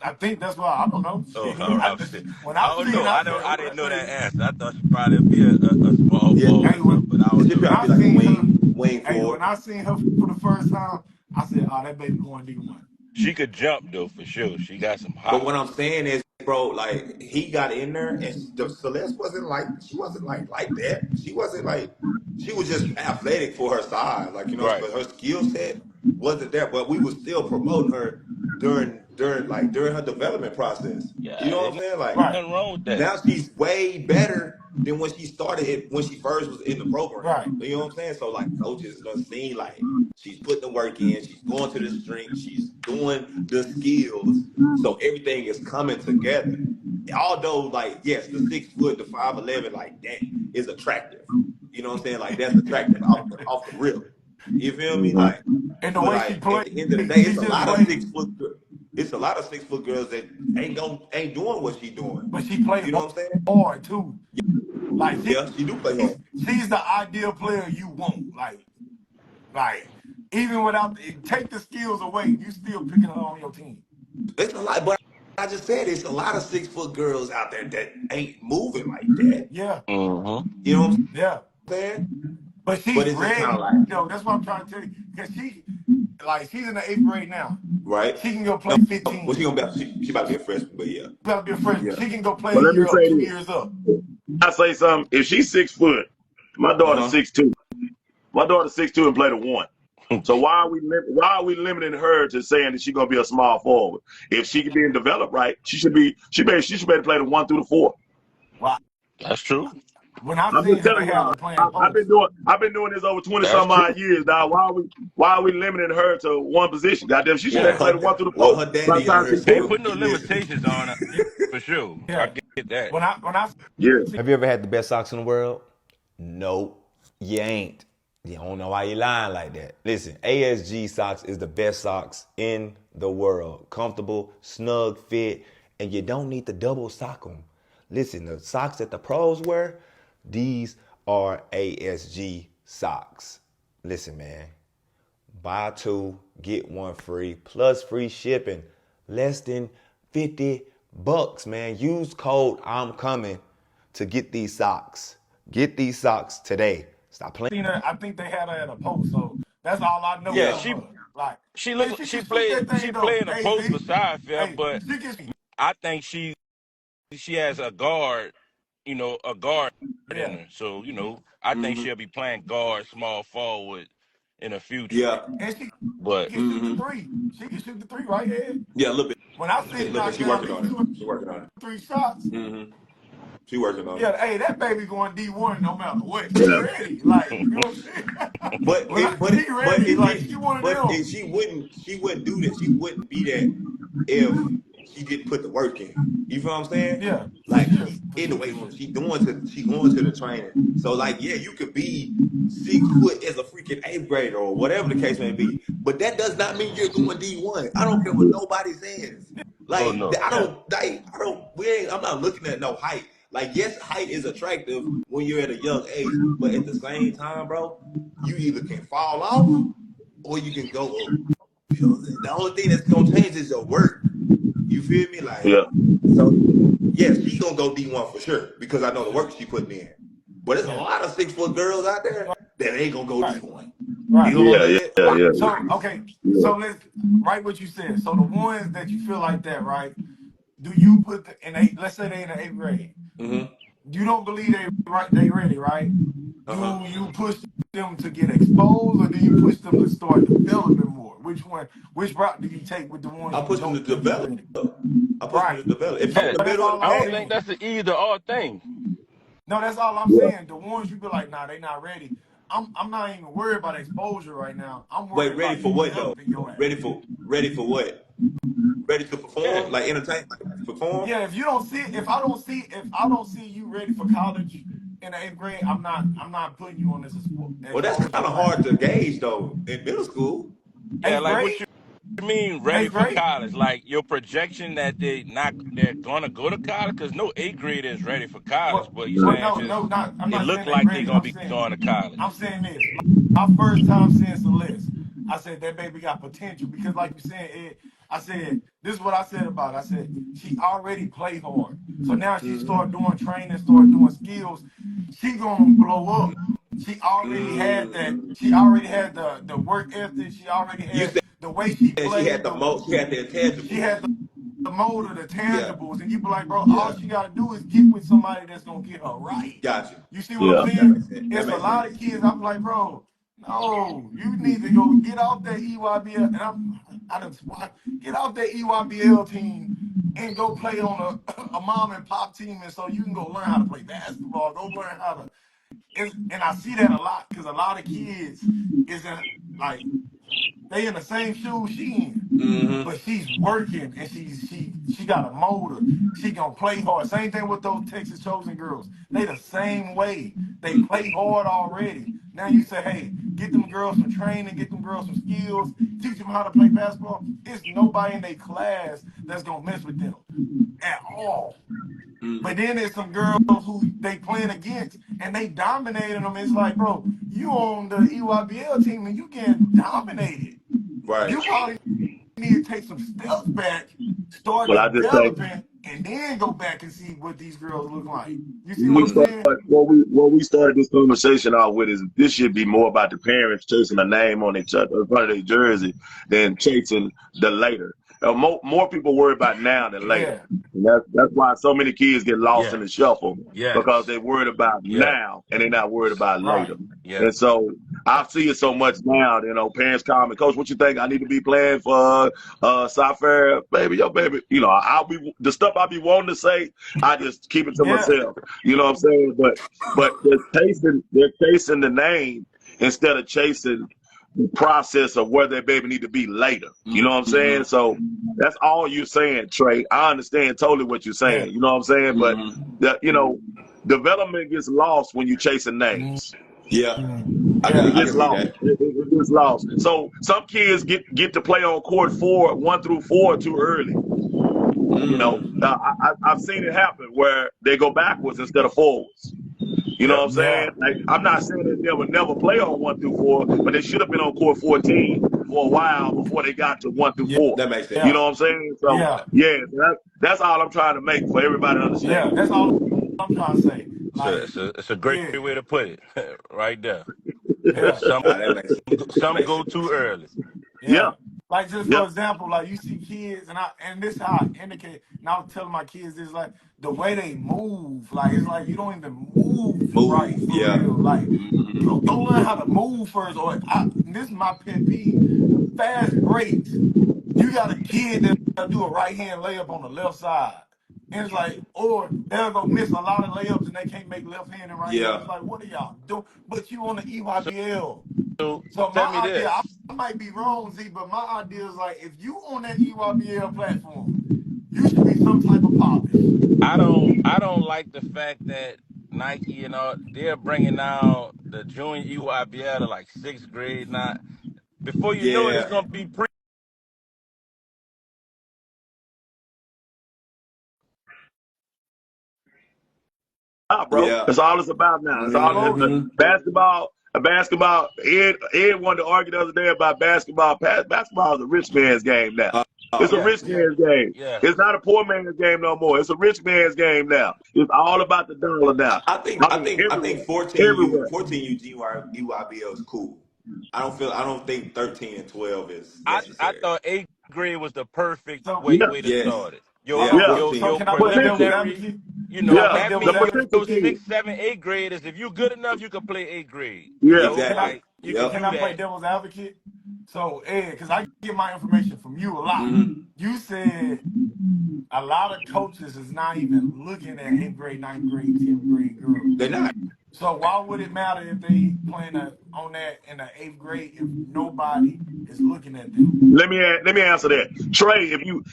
I think that's why I don't know. Oh, all right. When I I don't seen, know. I said, I "Oh, didn't that know that baby." answer. I thought she probably be a small yeah, forward Hey, or something, but I don't she know. when probably I be like a seen her, wing hey, forward. when I seen her for the first time, I said, "Oh, that baby going D1." She could jump though for sure. She got some But what I'm hops. saying is, bro, like he got in there, and the Celeste wasn't like she wasn't like that. She wasn't like she was just athletic for her size, like Right. but her skill set wasn't there. But we were still promoting her during her development process. You Yeah, know what ain't I'm saying? Like Right, nothing wrong with that. now she's way better than when she started it when she first was in the program. right. You know what I'm saying? So like coaches done seen like she's putting the work in, she's going to the strength, she's doing the skills, so everything is coming together. Although like yes, the 6 foot, the 5'11", like that is attractive. You know what I'm saying? Like that's attractive off the rip. You feel me? Like, And the but way she like at played, the end of the day, she just played, it's a lot of 6 foot girls that ain't doing what she doing. but she played You know what I'm saying? hard too. Like Yeah, she do play hard. she's the ideal player you want. Like even without take the skills away, you still picking her on your team. It's a lot, but I just said it's a lot of 6 foot girls out there that ain't moving like that. Yeah, Mm-hmm. You know what I'm yeah. saying? But she's But it's just kind of ready like, though. That's what I'm trying to tell you. Because she's in the eighth grade now. right? She can go No, play well, 15. she about to be a freshman, but yeah, She about to be a freshman. yeah. She can go play a But let me year up, say 2 this. years up. I say something. If she's 6 foot My daughter's 6'2". My daughter's 6'2" and played a 1. So why are we limiting her to saying that she's gonna be a small forward? If she can be developed right, she should be able to play the 1 through the 4. Wow. That's true. When I I'm seen just her, they telling had y'all. her playing I've post. been doing this over 20 That's some true. odd years, dog. Why are we limiting her to one position? Goddamn, she should be able to play the 1 through the 4. Her By daddy the on time her she's Can't 4. put no shoulder. limitations on it for sure. I Yeah. get that. When I Yeah. Have you ever had the best socks in the world? Nope, you ain't. You don't know why you lying like that. Listen, ASG socks is the best socks in the world. Comfortable, snug fit, and you don't need to double sock them. Listen, the socks that the pros wear, these are ASG socks. Listen, man, buy 2, get 1 free, plus free shipping. Less than $50, man. Use code I'm coming to get these socks. Get these socks today. Stop playing. seen her, I think they had her at a post, so that's all I know Yeah, of her. Like, she man, look she she can shoot played that she thing though. played in a Hey, post Z. beside Fair, Hey, but she can. I think she has a guard, a guard in Yeah. her. So, I think Mm-hmm. she'll be playing guard, small forward in the future. Yeah. And she But can shoot the 3. She can shoot the 3, right, Ed? Yeah, a little bit. When I A see her little bit. knock She down working these on it. 2 or She working on it. 3 shots, She working on it. yeah, hey, that baby going D1 no matter what. She Yeah. ready. Like, you know what I'm saying? But She ready. Like, she one of them. she wouldn't do that. She wouldn't be that if she didn't put the work in. You feel what I'm saying? Yeah, for Like sure. she's For in the sure, weight for room. sure. She going to the training. So like, yeah, you could be 6 foot as a freaking 8th grader or whatever the case may be. But that does not mean you're going D1. I don't care what nobody says. oh Like no. Yeah. I'm not looking at no height. Like, yes, height is attractive when you're at a young age, but at the same time, bro, you either can fall off or you can go up. You know what I'm saying? The only thing that's gonna change is your work. You feel me? Like, Yeah. so yeah, she gonna go D1 for sure because I know the work she putting in. But there's a Yeah. lot of 6 foot girls out there that ain't gonna go Right. D1. Right. You know what I'm Yeah. saying? Yeah. Yeah. So okay, so let's write what you said. So the ones that you feel like that, right? Do you put let's say they in the 8th grade. Mm-hmm. You don't believe they ready, right? Uh-huh. Do you push them to get exposed or do you push them to start developing more? Which route do you take with the ones I you push them to don't think is develop. ready? I push them Right. to develop. If you're So in Yeah. the that's middle of all the I I'm don't pack, think saying. that's an either or thing. No, that's all I'm Yeah. saying. The ones you be like, nah, they not ready. I'm not even worried about exposure right now. I'm wait, worried ready about for you what though? developing your ass. Ready for what? Ready to Yeah. perform, like entertain, like perform. Yeah, if I don't see you ready for college in the 8th grade, I'm not putting you on this Well, that's exposure kind of plan. hard to gauge though in middle school. Yeah, 8th like what grade? you mean ready 8th for grade? college? Like your projection that they're gonna go to college? Because no eighth grader is ready for college, but you Well, saying no, just not. I'm it not look saying they like they're ready. gonna be going to I'm college. saying this. My first time seeing Celeste, I said that baby got potential because, like you said, Ed, I said this is what I said about it. I said she already played hard, so now she start doing training, start doing skills. She gonna blow up. She already had that. She already had the work ethic. She already You had the way she said she had played. the most, she had the She intangibles. had the motor, the Yeah, tangibles, and you be like, bro, all yeah, she gotta do is get with somebody that's gonna get her right. got you. You see what I'm Yeah. That saying? makes sense. That It's a makes lot of sense. kids. I'm like, bro, no, you need to go get off that EYBL. And I done get off that EYBL team and go play on a mom and pop team, and so you can go learn how to play basketball. Go learn how to. And I see that a lot because a lot of kids is in like they in the same shoes she in Mm-hmm. but she's working and she got a motor. She gonna play hard. Same thing with those Texas chosen girls. They the same way. They play hard already. Now you say, hey, get them girls some training, get them girls some skills, teach them how to play basketball. It's nobody in their class that's gonna mess with them at all. Mm-hmm. But then there's some girls who they playing against and they dominating them. It's like, bro, you on the EYBL team and you getting dominated. Right. You probably need to take some steps back, start Well, I just think developing, and then go back and see what these girls look like. You see what we I'm Mm-hmm. start saying? what we started this conversation out with is this should be more about the parents chasing a name on each other in front of their jersey than chasing the later. more people worry about now than later. Yeah. And that's why so many kids get lost in the shuffle because Yes. they're worried about now and they're not worried about Right. later. Yeah. And so I see it so much now. You know, parents call me, Coach, what you think? I need to be playing for Cypher, baby, yo, baby. You know, I'll be the stuff I be wanting to say. I just keep it to Yeah. myself. You know what I'm saying? But they're chasing the name instead of chasing the process of where their baby need to be later. You know what I'm saying? So that's all you're saying, Trey. I understand totally what you're saying. Yeah. You know what I'm saying? But development gets lost when you're chasing names. Yeah, It I Yeah. gets can see lost. that. It gets lost. So some kids get to play on court 1 through 4 too early. You know, I've seen it happen where they go backwards instead of forwards. You know what I'm Yeah. saying? Like, I'm not saying they would never play on 1 through 4, but they should have been on court 14 for a while before they got to 1 through Yeah. 4. That makes sense. You Yeah. know what I'm saying? So Yeah. yeah, that's all I'm trying to make for everybody to Yeah. understand. That's all I'm trying to say. Like, It's a great yeah. way to put it, right there. Yeah. Some That makes some makes go sense. too early. Yeah, Yeah. Like just yeah. for example, like you see kids and this how I indicate and I was telling my kids is like the way they move, like it's like you don't even move right Move, for yeah. real. Like go learn how to move first. This is my pet peeve. Fast breaks. You got a kid that'll do a right hand layup on the left side. And it's like, or they'll go miss a lot of layups and they can't make left hand and right hand. Yeah. It's like, what are y'all doing? But you on the So, EYBL. so So tell my me idea, this. I might be wrong, Z, but my idea is like if you on that EYBL platform, you should be some type of polished. I don't like the fact that Nike, they're bringing now the junior EYBL to like 6th grade now. Before you know it, it's Yeah. gonna be pre. Bro. Yeah. That's all it's about now. It's all Exposure. basketball. Basketball. Ed wanted to argue the other day about basketball. Basketball is a rich man's game now. Uh, It's a oh. Yeah, rich yeah, man's game. Yeah. It's not a poor man's game no more. It's a rich man's game now. It's all about the dollar now. I mean, I think everywhere. 14 Everywhere. 14 UIBL is cool. I don't think 13 and 12 is I necessary. thought 8th grade was the perfect So Yeah. way to Yes. start it. Your hold Yeah, on. your Yeah. So 14. your can I play devil's Potential. preliminary, advocate? Can I play Yeah. that The devil's means potential your advocate? kid. 6th, 7th, 8th graders, if you're good enough, you can play 8th grade. Yeah. Can I Exactly. Like you can can Yep. do I play that. devil's advocate? So Ed, because I get my information from you a lot. You said a lot of coaches is not even looking at 8th grade, 9th grade, 10th grade girls. They're not. So why would it matter if they playing on that in the 8th grade if nobody is looking at them? Let me answer that. Trey,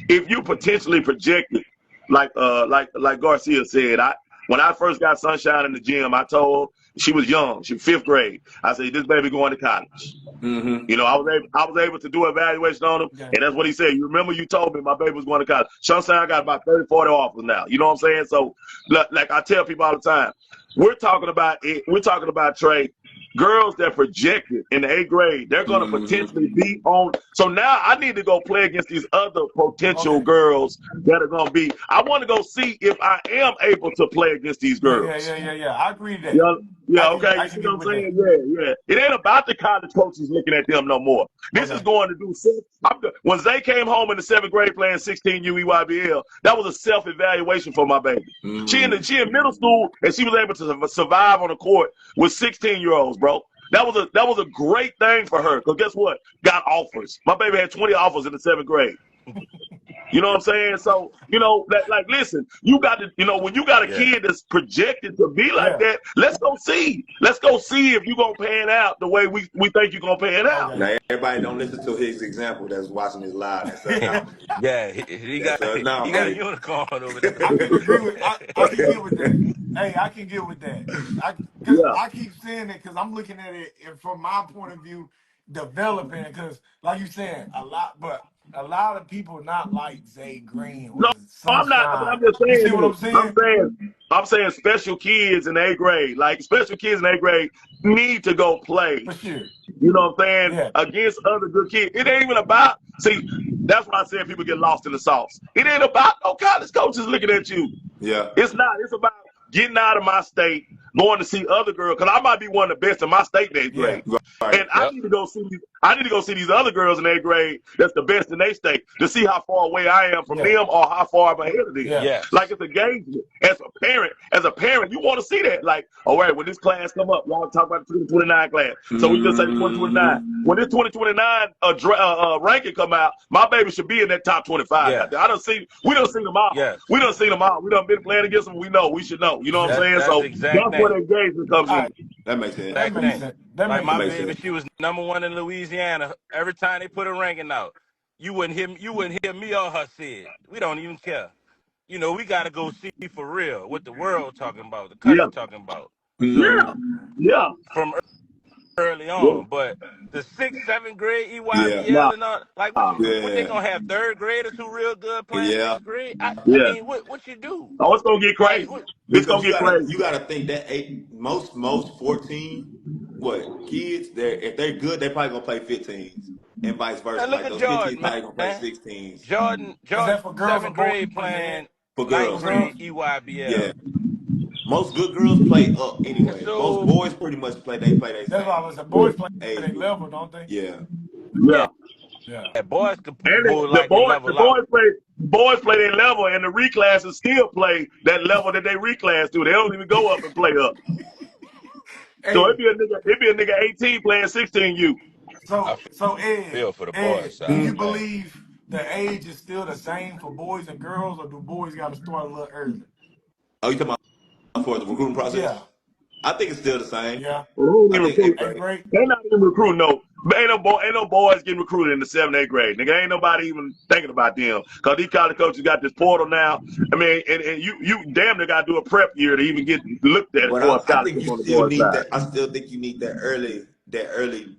if you potentially projected, like Garcia said, when I first got Sunshine in the gym, I told her she was young, she 5th grade. I said, this baby going to college. You know, I was able to do an evaluation on him, Okay. and that's what he said. You remember you told me my baby was going to college. Sunshine got about 30, 40 offers now. You know what I'm saying? So, like I tell people all the time, we're talking about it. We're talking about Trey. Girls that projected in the 8th grade, they're going to potentially be on. So now I need to go play against these other potential Okay. girls that are going to be. I want to go see if I am able to play against these Yeah, girls. I agree to that. Yeah, yeah, okay. I You see can what get I'm with that. saying? Yeah, yeah. It ain't about the college coaches looking at them no more. This is Okay. going to do. When Zay came home in the 7th grade playing 16 UEYBL, that was a self-evaluation for my baby. She in middle school and she was able to survive on the court with 16-year-olds, bro. That was a great thing for her. Because guess what? Got offers. My baby had 20 offers in the 7th grade. You know what I'm saying? So, like, listen, you got to, when you got a Yeah. kid that's projected to be like Yeah. that, let's go see. Let's go see if you're going to pan out the way we think you're going to pan out. Okay. Now everybody don't listen to his example that's watching this live. That's us now. Yeah, he That's got us now, he got a baby. unicorn over I can agree with I can there. get with that. Hey, I can get with that. Because Yeah. I keep saying it because I'm looking at it and from my point of view, developing. Because like you said, a lot of people not like Zay Green or No, I'm not. Sunshine. I'm just You saying see what I'm this. saying? I'm saying special kids in the 8th grade, like special kids in the 8th grade need to go play. For sure. You know what I'm saying? Yeah. Against other good kids. It ain't even about, see, that's why I said people get lost in the sauce. It ain't about no college coaches looking at you. Yeah. It's not. It's about getting out of my state, going to see other girls because I might be one of the best in my state in 8th Yeah. grade. Right. And I need to go see these other girls in 8th grade that's the best in their state to see how far away I am from Yeah. them or how far I'm ahead of them. Yeah. Yes. Like it's engagement. As a parent, you want to see that. Like, all right, when this class come up, y'all talk about the 2029 class. So we just say 2029. When this 2029 ranking come out, my baby should be in that top 25. Yes. We done seen them all. Yes. We done seen them all. We done been playing against them. We should know. You know what I'm saying? That's So the exact that's where the thing. engagement comes All in. right. That makes sense. That Exact makes thing. sense. That Like makes my makes baby, sense. she was #1 in Louisiana. Every time they put a ranking out, you wouldn't hear me or her say it. We don't even care. You know, we gotta go see for real what the world talking about, the Yeah. country talking about. Yeah. So Yeah. from early Yeah. on, but the 6th, 7th grade Yeah. EYBL and all, like what they Yeah. gonna have 3rd graders who real good playing Yeah. 6th grade? I Yeah. mean, what you do? Oh, it's gonna get Like crazy. what? It's Because gonna get crazy. you gotta think that most 14 kids if they're good they're probably gonna play 15s and vice versa. Man, look Like at those 15s Jordan, probably gonna play man. 16s Is Jordan, that for girls or 7th boys, grade man? playing for ninth For girls. girls? grade EYBL. Yeah. Most good girls play up And anyway. Most so boys pretty much play their That's what I was same saying. Boys play age their group. level, don't they? Yeah. yeah, Yeah. Yeah. boys could And more the likely the level out. boys play their level, and the reclasses still play that level that they reclass to. They don't even go up and play up. So Hey, it'd be a nigga 18 playing 16U. I so Ed, feel for the boys do side, you man. believe the age is still the same for boys and girls, or do boys got to start a little early? Oh, you talking about for the recruiting Yeah. process? I think it's still the same. Yeah. Well, who I even think recruit? 8th Eighth grade. grade. They not even recruiting no. Ain't no boys getting recruited in the 7th, 8th grade. Nigga, ain't nobody even thinking about them. Cause these college coaches got this portal now. I mean, and you damn near got to do a prep year to even get looked at as But far as I think scholarships you on the still boys need side. that. I still think you need that early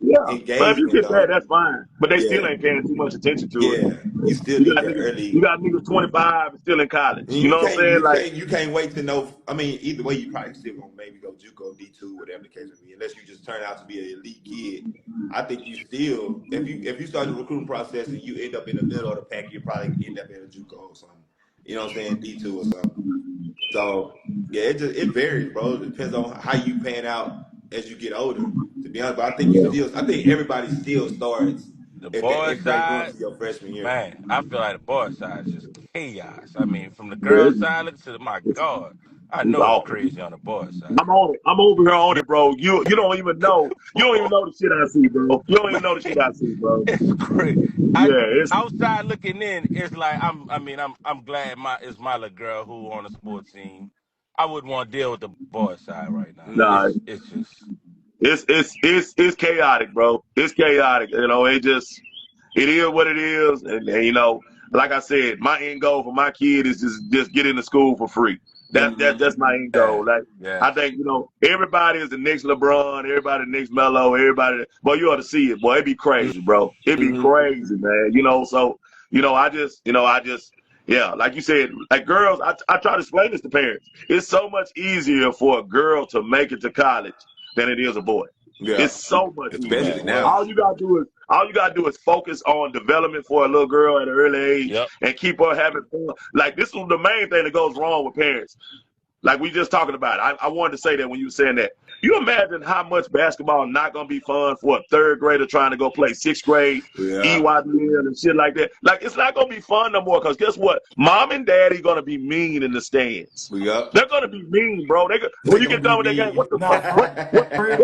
Yeah, but if you engagement get that, though. that's fine. But they still Yeah. ain't paying too much attention to it. Yeah. You still need that You early. got niggas 25 and still in college. And You know what I'm saying? Like, you can't wait to know. I mean, either way, you probably still gonna maybe go JUCO D2, whatever the case may be, unless you just turn out to be an elite kid. I think you still, if you start the recruiting process and you end up in the middle of the pack, you probably end up in a JUCO or something. You know what I'm saying? D2 or something. So yeah, it varies, bro. It depends on how you pan out as you get older. To be honest, but I think everybody still starts The at that boys 8th grade going side, to your freshman year. man, I feel like the boys side is just chaos. I mean, from the girls it's, side, look to my God, I it's know it's awful. crazy on the boys side. I'm on it. I'm over here on it, bro. You don't even know. You don't even know the shit I see, bro. You don't even know the shit I see, bro. It's crazy. I Yeah, it's outside looking in, it's like I'm glad it's my little girl who on the sports team. I wouldn't want to deal with the boys side right now. nah. It's just It's chaotic, bro. It's chaotic. You know, it is what it is, and you know, like I said, my end goal for my kid is just get into school for free. That's my end yeah, goal. Like I yes, think everybody is the next LeBron, everybody the next Melo, everybody. Boy, you ought to see it, boy. It'd be crazy, bro. It'd be Mm-hmm. crazy, man. You know, so I just yeah, like you said, like girls. I try to explain this to parents. It's so much easier for a girl to make it to college than it is a boy. Yeah, It's so much easier. especially man. now. Well, All you gotta do is focus on development for a little girl at an early age yep, and keep her having fun. Like this is the main thing that goes wrong with parents. Like we just talking about. I wanted to say that when you were saying that. You imagine how much basketball not gonna be fun for a 3rd grader trying to go play 6th grade Yeah, EYBL and shit like that. Like it's not gonna be fun no more. Cause guess what? Mom and daddy gonna be mean in the stands. we up. They're gonna be mean, bro. They When you gonna get be done with that game, mean. what the Nah, fuck? for real.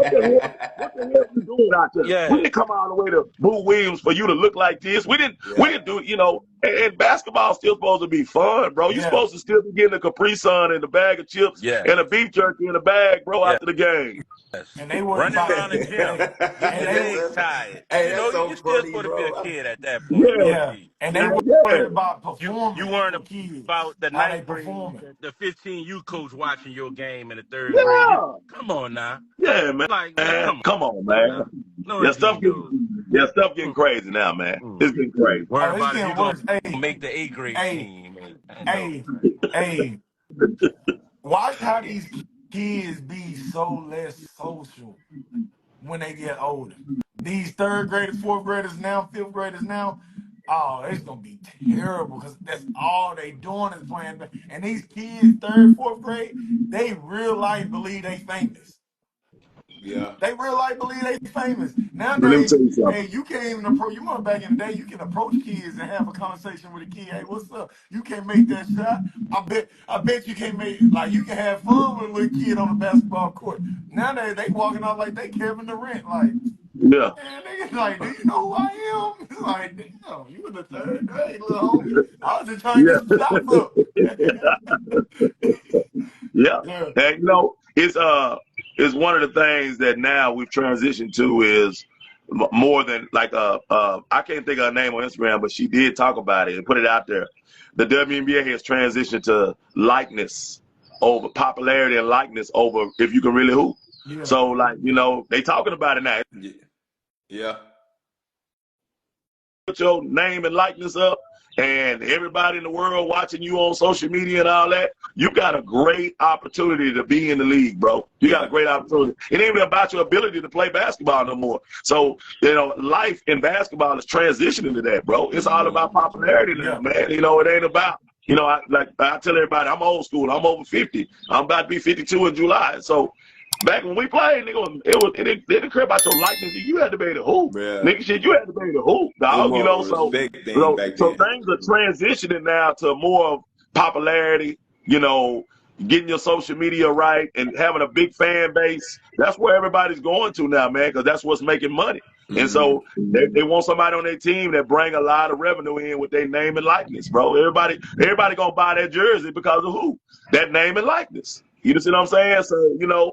What the hell you doing out there? We yeah, didn't come all the way to Boo Williams for you to look like this. We Yeah, didn't do it, and basketball's still supposed to be fun, bro. You're Yeah. supposed to still be getting a Capri Sun and a bag of chips yes, and a beef jerky in a bag, bro, yes. after the game. And they worry Running about around the gym, hey, getting and your they legs tired. hey, You know, that's so you still funny, supposed to be a bro. kid at that point, Yeah, low yeah, key. and they yeah, worried about You performance weren't for kids, about the how ninth they grade, performing. the 15U coach watching your game in the 3rd grade. yeah, Come on now. yeah, man. Like, man, come Come on, on man. now. No egos. Stuff getting crazy now, man. Mm. It's getting crazy. Worry Oh, it's about if getting you're going worse. to Hey, make the 8th grade hey, team. Man. No. hey, hey. Watch how these kids be so less social when they get older. These 3rd graders, 4th graders now, 5th graders now, Oh, it's gonna be terrible because that's all they doing is playing. And these kids, third, fourth grade, they real life believe they famous. Yeah. They real life believe they famous. But let me Nowadays, tell you something. hey, you can't even approach. You remember back in the day, you can approach kids and have a conversation with a kid. Hey, what's up? You can't make that shot. I bet you can't make like you can have fun with a little kid on a basketball court. Nowadays, they walking out like they Kevin Durant. Like, Yeah. man, nigga, like, do you know who I am? It's like, damn, you in the third grade, little homie. I was just trying to get some Yeah. shots up. Yeah. Yeah, And it's one of the things that now we've transitioned to is more than like I can't think of her name on Instagram, but she did talk about it and put it out there. The WNBA has transitioned to likeness over popularity and likeness over if you can really hoop. yeah, So like, they talking about it now. Yeah. Put your name and likeness up and everybody in the world watching you on social media and all that, you got a great opportunity to be in the league, bro. You got a great opportunity. It ain't even about your ability to play basketball no more. So, life in basketball is transitioning to that, bro. It's all about popularity now, yeah. man. It ain't about, I tell everybody, I'm old school. I'm over 50. I'm about to be 52 in July. So, back when we played, nigga, it didn't care about your likeness. You had to be able to hoop. Yeah. Nigga, shit, you had to be able to hoop, It was dog. more of a respect thing back So then. things are transitioning now to more of popularity, getting your social media right and having a big fan base. That's where everybody's going to now, man, because that's what's making money. And so they want somebody on their team that bring a lot of revenue in with their name and likeness, bro. Everybody gonna buy that jersey because of who? That name and likeness. You see what I'm saying? So,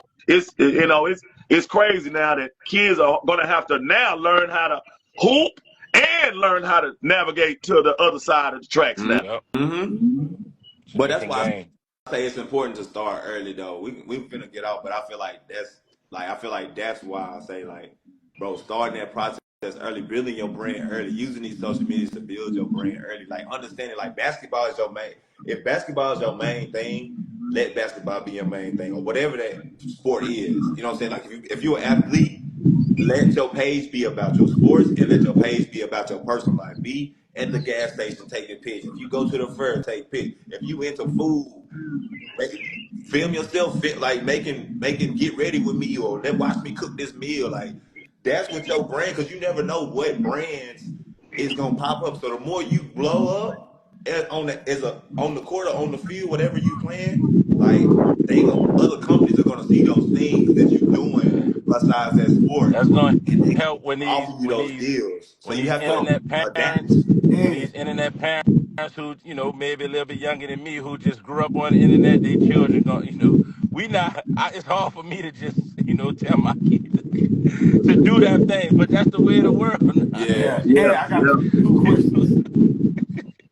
it's crazy now that kids are gonna have to now learn how to hoop and learn how to navigate to the other side of the tracks now. Yep. It's a But that's different why game. I say it's important to start early though. We finna get out, but I feel like that's why I say like, bro, starting that process early, building your brand early, using these social medias to build your brand early, like understanding like basketball is your main. If basketball is your main thing, let basketball be your main thing or whatever that sport is. You know what I'm saying? Like if you're an athlete, let your page be about your sports and let your page be about your personal life. Be at the gas station taking pics. If you go to the fair, take pics. If you into food, film yourself like making get ready with me or let watch me cook this meal. Like that's what your brand, because you never know what brands is gonna pop up. So the more you blow up on the court or on the field, whatever you playing, like other companies are gonna see those things that you're doing besides that sport, That's gonna and they help when offer these you when those these deals. So when you these have to internet adapt. parents when Yeah. these internet parents who maybe a little bit younger than me who just grew up on the internet, their children go we not it's hard for me to just tell my kids to do that thing, but that's the way of the world now. Yeah, Yeah. Yeah, I got yeah. two questions.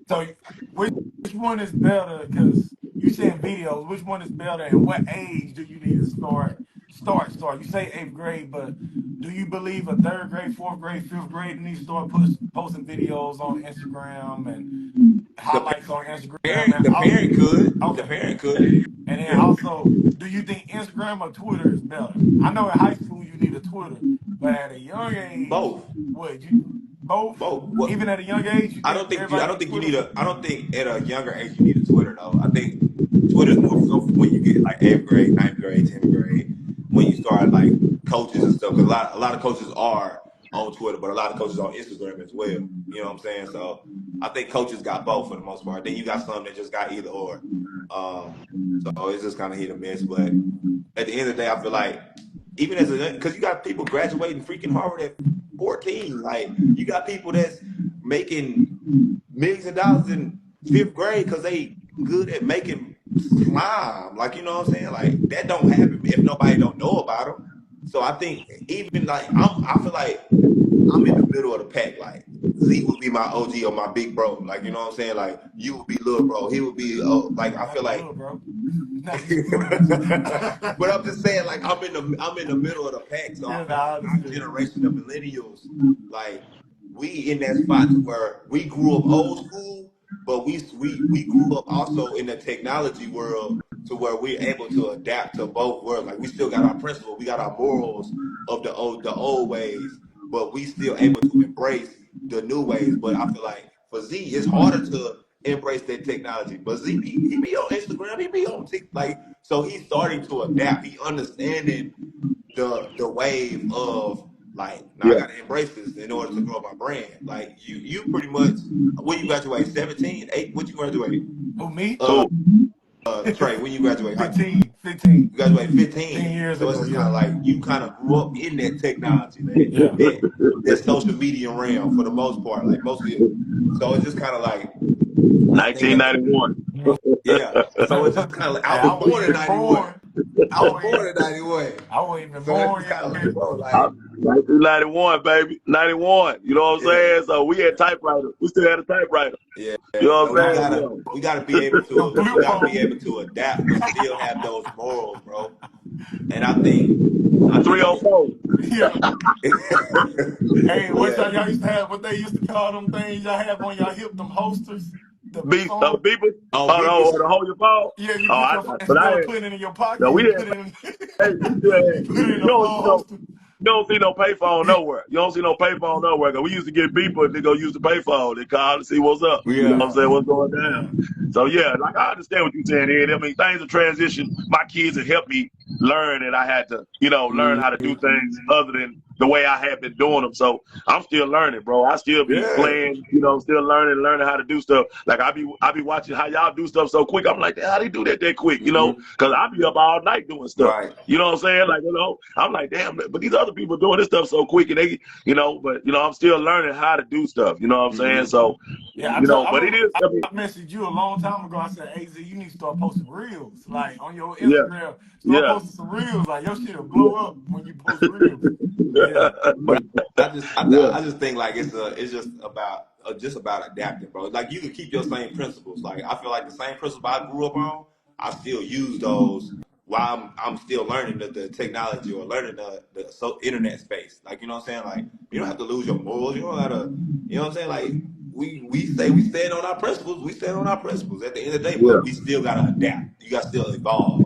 So, which one is better? Because you saying videos. Which one is better, and what age do you need to start? You say eighth grade, but do you believe a third grade, fourth grade, fifth grade needs to start posting videos on Instagram and The highlights on Instagram? parent And the parent could. The okay, parent could. and then Yeah. also, do you think Instagram or Twitter is better? I know in high school you need a Twitter, but at a young age, Both. what you both? Both. What Even at a young age, you think I everybody don't need think you Twitter? need I don't think at a younger age you need a Twitter though. I think Twitter is more so for when you get like eighth grade, ninth grade, 10th grade, when you start like coaches and stuff. Because a lot of coaches are on Twitter, but a lot of coaches on Instagram as well. You know what I'm saying? So I think coaches got both for the most part. Then you got some that just got either or. So it's just kind of hit or miss. But at the end of the day, I feel like even because you got people graduating freaking Harvard at 14. Like you got people that's making millions of dollars in fifth grade because they good at making slime. Like you know what I'm saying? Like that don't happen if nobody don't know about them. So I think even like I feel like I'm in the middle of the pack. Like Z would be my OG or my big bro. Like you know what I'm saying? Like you would be little bro. He would be like I Not feel the like. little bro. Not the little. But I'm just saying, like I'm in the middle of the pack, so I Yeah, feel like I our understand. generation of millennials, like we in that spot to where we grew up old school, but we grew up also in the technology world to where we're able to adapt to both worlds. Like we still got our principles, we got our morals of the old ways, but we still able to embrace the new ways. But I feel like for Z, it's harder to embrace that technology. But Z, he be on Instagram, he be on TikTok, like, so he's starting to adapt. He understanding the wave of like, now I Yeah. gotta embrace this in order to grow my brand. Like you pretty much, when you graduate, 17, 8, what you graduate? Who, me? Cool. Trey, when you graduate, 15. you graduate 10 15. years So it's ago, just kind yeah. of like you kind of grew up in that technology, Yeah. that social media realm for the most part. Like most of it. So it's just kind of like, I think that, 1991. yeah. So it's just kind of like, Hey, I I was wasn't born in even 91. born. I was born in 91. I wasn't even So it's born just kind of yet. like, bro, like, 1991, baby. 91. You know what I'm yeah. saying? So we had typewriter. We still had a typewriter. Yeah, You know so what I'm saying? we gotta be able The to blue phone. adapt, but still have those morals, bro. And I think I'm 304. Yeah. Hey, what yeah, y'all used to have, what they used to call them things y'all have on y'all hip, them holsters, the phone. Beeper. oh Oh, no, beepers, to hold your phone. Yeah, you Oh, put your, but I instead of had, putting it in your pocket, no, we you had, put it in, hey, we still you had, put it in you a don't, phone holster. you don't see no payphone nowhere. You don't see no payphone nowhere. 'Cause we used to get beeper to go use the payphone. They call to see what's up. You know what I'm yeah, saying? What's going down. So yeah, like I understand what you're saying, Ed. I mean, things are transition. My kids have helped me learn, and I had to, learn how to do things other than the way I had been doing them. So I'm still learning, bro. I still be yeah, playing, still learning how to do stuff. Like I be watching how y'all do stuff so quick. I'm like, how they do that quick, Because I be up all night doing stuff. right, You know what I'm saying? Like, I'm like, damn, but these other people doing this stuff so quick, and they, but I'm still learning how to do stuff. You know what I'm saying? So, Yeah, I but it remember is. I mean, I messaged you a long time ago. I said, "Hey Z, you need to start posting reels, like on your yeah, Instagram. Start yeah, posting some reels. Like your shit will blow yeah, up when you post reels." Yeah, but yeah, I just think like it's just about adapting, bro. Like you can keep your same principles. Like I feel like the same principles I grew up on, I still use those while I'm still learning the technology or learning the internet space. Like you know what I'm saying? Like you don't have to lose your morals. You don't have to. You know what I'm saying? Like we say we stand on our principles. We stand on our principles at the end of the day, yeah. but we still gotta adapt. You gotta still evolve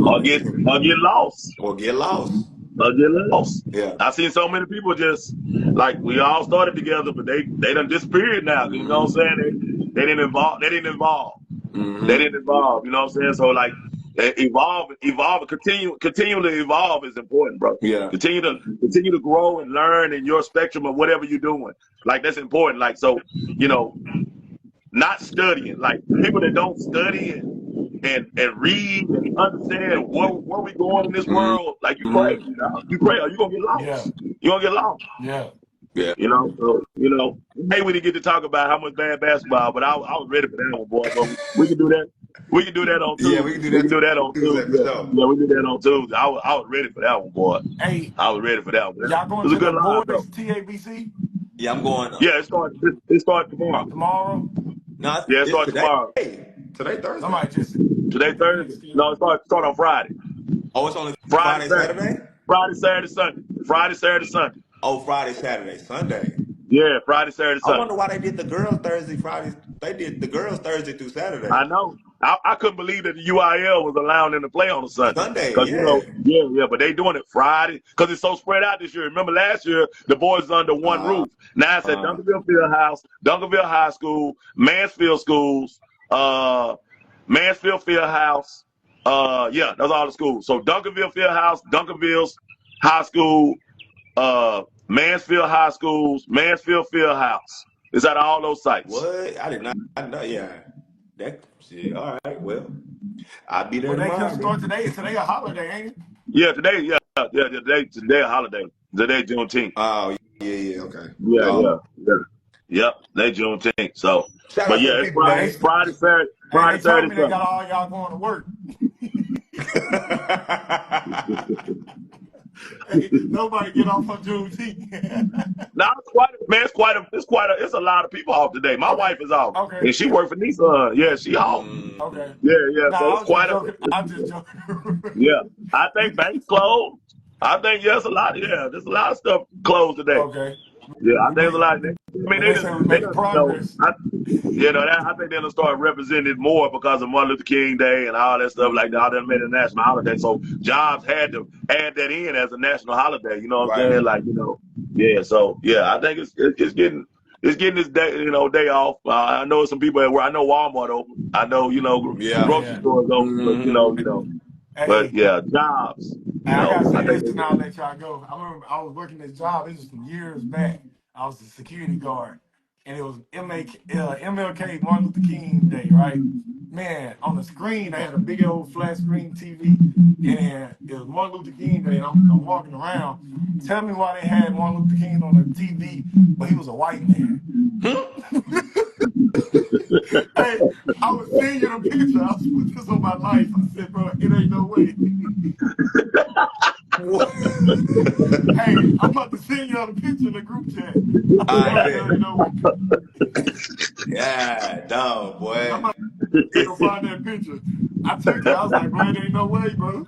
Or get lost. or get lost. Or get lost. Yeah. I seen so many people just like we all started together, but they done disappeared now. You know what I'm saying? They didn't evolve. They didn't evolve. They Mm-hmm. didn't evolve. You know what I'm saying? So like evolve, continue to evolve is important, bro. Yeah. Continue to grow and learn in your spectrum of whatever you're doing. Like that's important. Like so, not studying. Like people that don't study and read and understand where we going in this world, like you crazy, you crazy, or you gonna get yeah, lost. You gonna get lost. yeah. Yeah. So hey, we didn't get to talk about how much bad basketball, but I was ready for that one, boy. But we can do that. We can do that on Yeah, we can Tuesday. do We that can do that on Tuesday for Tuesday. sure. Yeah, we did that on Tuesday. I was ready for that one, boy. Hey, I was ready for that one. y'all It going was a to the good line, boys though. TABC Yeah, I'm going. Yeah, it starts tomorrow. tomorrow? No, Yeah, it it's starts today. tomorrow. Today Thursday. Somebody just Today the Thursday. next No, it start on Friday. Oh, it's only Friday, Friday, Saturday. Saturday. Friday, Saturday, Sunday. Friday, Saturday, Sunday. Oh, Friday, Saturday, Sunday. Yeah, Friday, Saturday, I Sunday. wonder why they did the girls Thursday, Friday. They did the girls Thursday through Saturday. I know. I couldn't believe that the UIL was allowing them to play on a Sunday. Sunday, Because, yeah. yeah, but they doing it Friday because it's so spread out this year. Remember last year, the boys was under one Uh, roof. Now it's at uh, Duncanville Fieldhouse, Duncanville High School, Mansfield Schools, Mansfield Fieldhouse. Yeah, that's all the schools. So Duncanville Fieldhouse, Duncanville's High School, Mansfield High Schools, Mansfield Fieldhouse. It's at all those sites. what? I did not. I know. Yeah. That shit. All right. Well, I'll be there well, they couldn't tomorrow, start bro. today. Today a holiday, ain't it? Yeah, today a holiday. Today Juneteenth. Oh, yeah. Okay. Yeah, Oh, yep. They Juneteenth. So, shout but out to yeah, the it's people, Hey, Friday, man. they told Saturday, me they Sunday. got all y'all going to work. Hey, nobody get off on Juneteenth. Now it's a lot of people off today. My Okay, wife is off, okay, and she worked for Nissan. Yeah, she off. okay. Yeah. Nah, So I it's was just quite a. joking. I'm just joking. Yeah, I think banks closed. I think it's a lot. Yeah, there's a lot of stuff closed today. Okay. Yeah, I think We there's a make, lot. I mean, when they say we're they making done, progress. I think they're gonna start representing it more because of Martin Luther King Day and all that stuff like that. All that made it a national holiday, so jobs had to add that in as a national holiday. You know what I'm Right. saying? Like, yeah. So yeah, I think it's getting it's getting this day, day off. I know some people at work. I know Walmart open. I know, Yeah. grocery Yeah. stores open, but but Hey, yeah, jobs. I gotta I say think this they to now let y'all go. I remember I was working this job. This was some years back. I was a security guard, and it was MLK Martin Luther King Day, right? Man, on the screen they had a big old flat screen TV, and it was Martin Luther King Day. And I'm walking around. Tell me why they had Martin Luther King on the TV, but he was a white man. Hey, I was seeing you the picture. I was put this on my life. I said, bro, it ain't no way. What? Hey, I'm about to send y'all the picture in the group chat. I said, I bro, it bet. ain't no way. Yeah, dog, I'm boy. about to go find that picture. I took it. I was like, bro, it ain't no way, bro.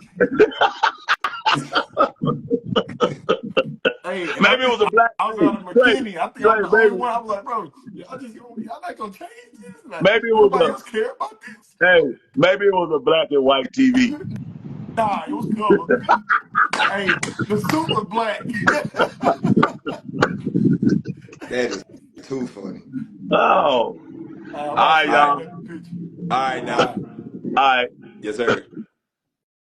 Hey, and I maybe it think was a black. I was Hey, out of Trey, McKinney. I think I'm Trey, the only one. I was like, bro, y'all not gonna change this? Like, maybe it don't was nobody else care about this? maybe it was a black and white TV. Nah, it was color. Hey, the suit was black. That is too funny. Oh, all I'm about to right, send All right. y'all y'all. that picture. All right All now. right. All right. Yes, sir.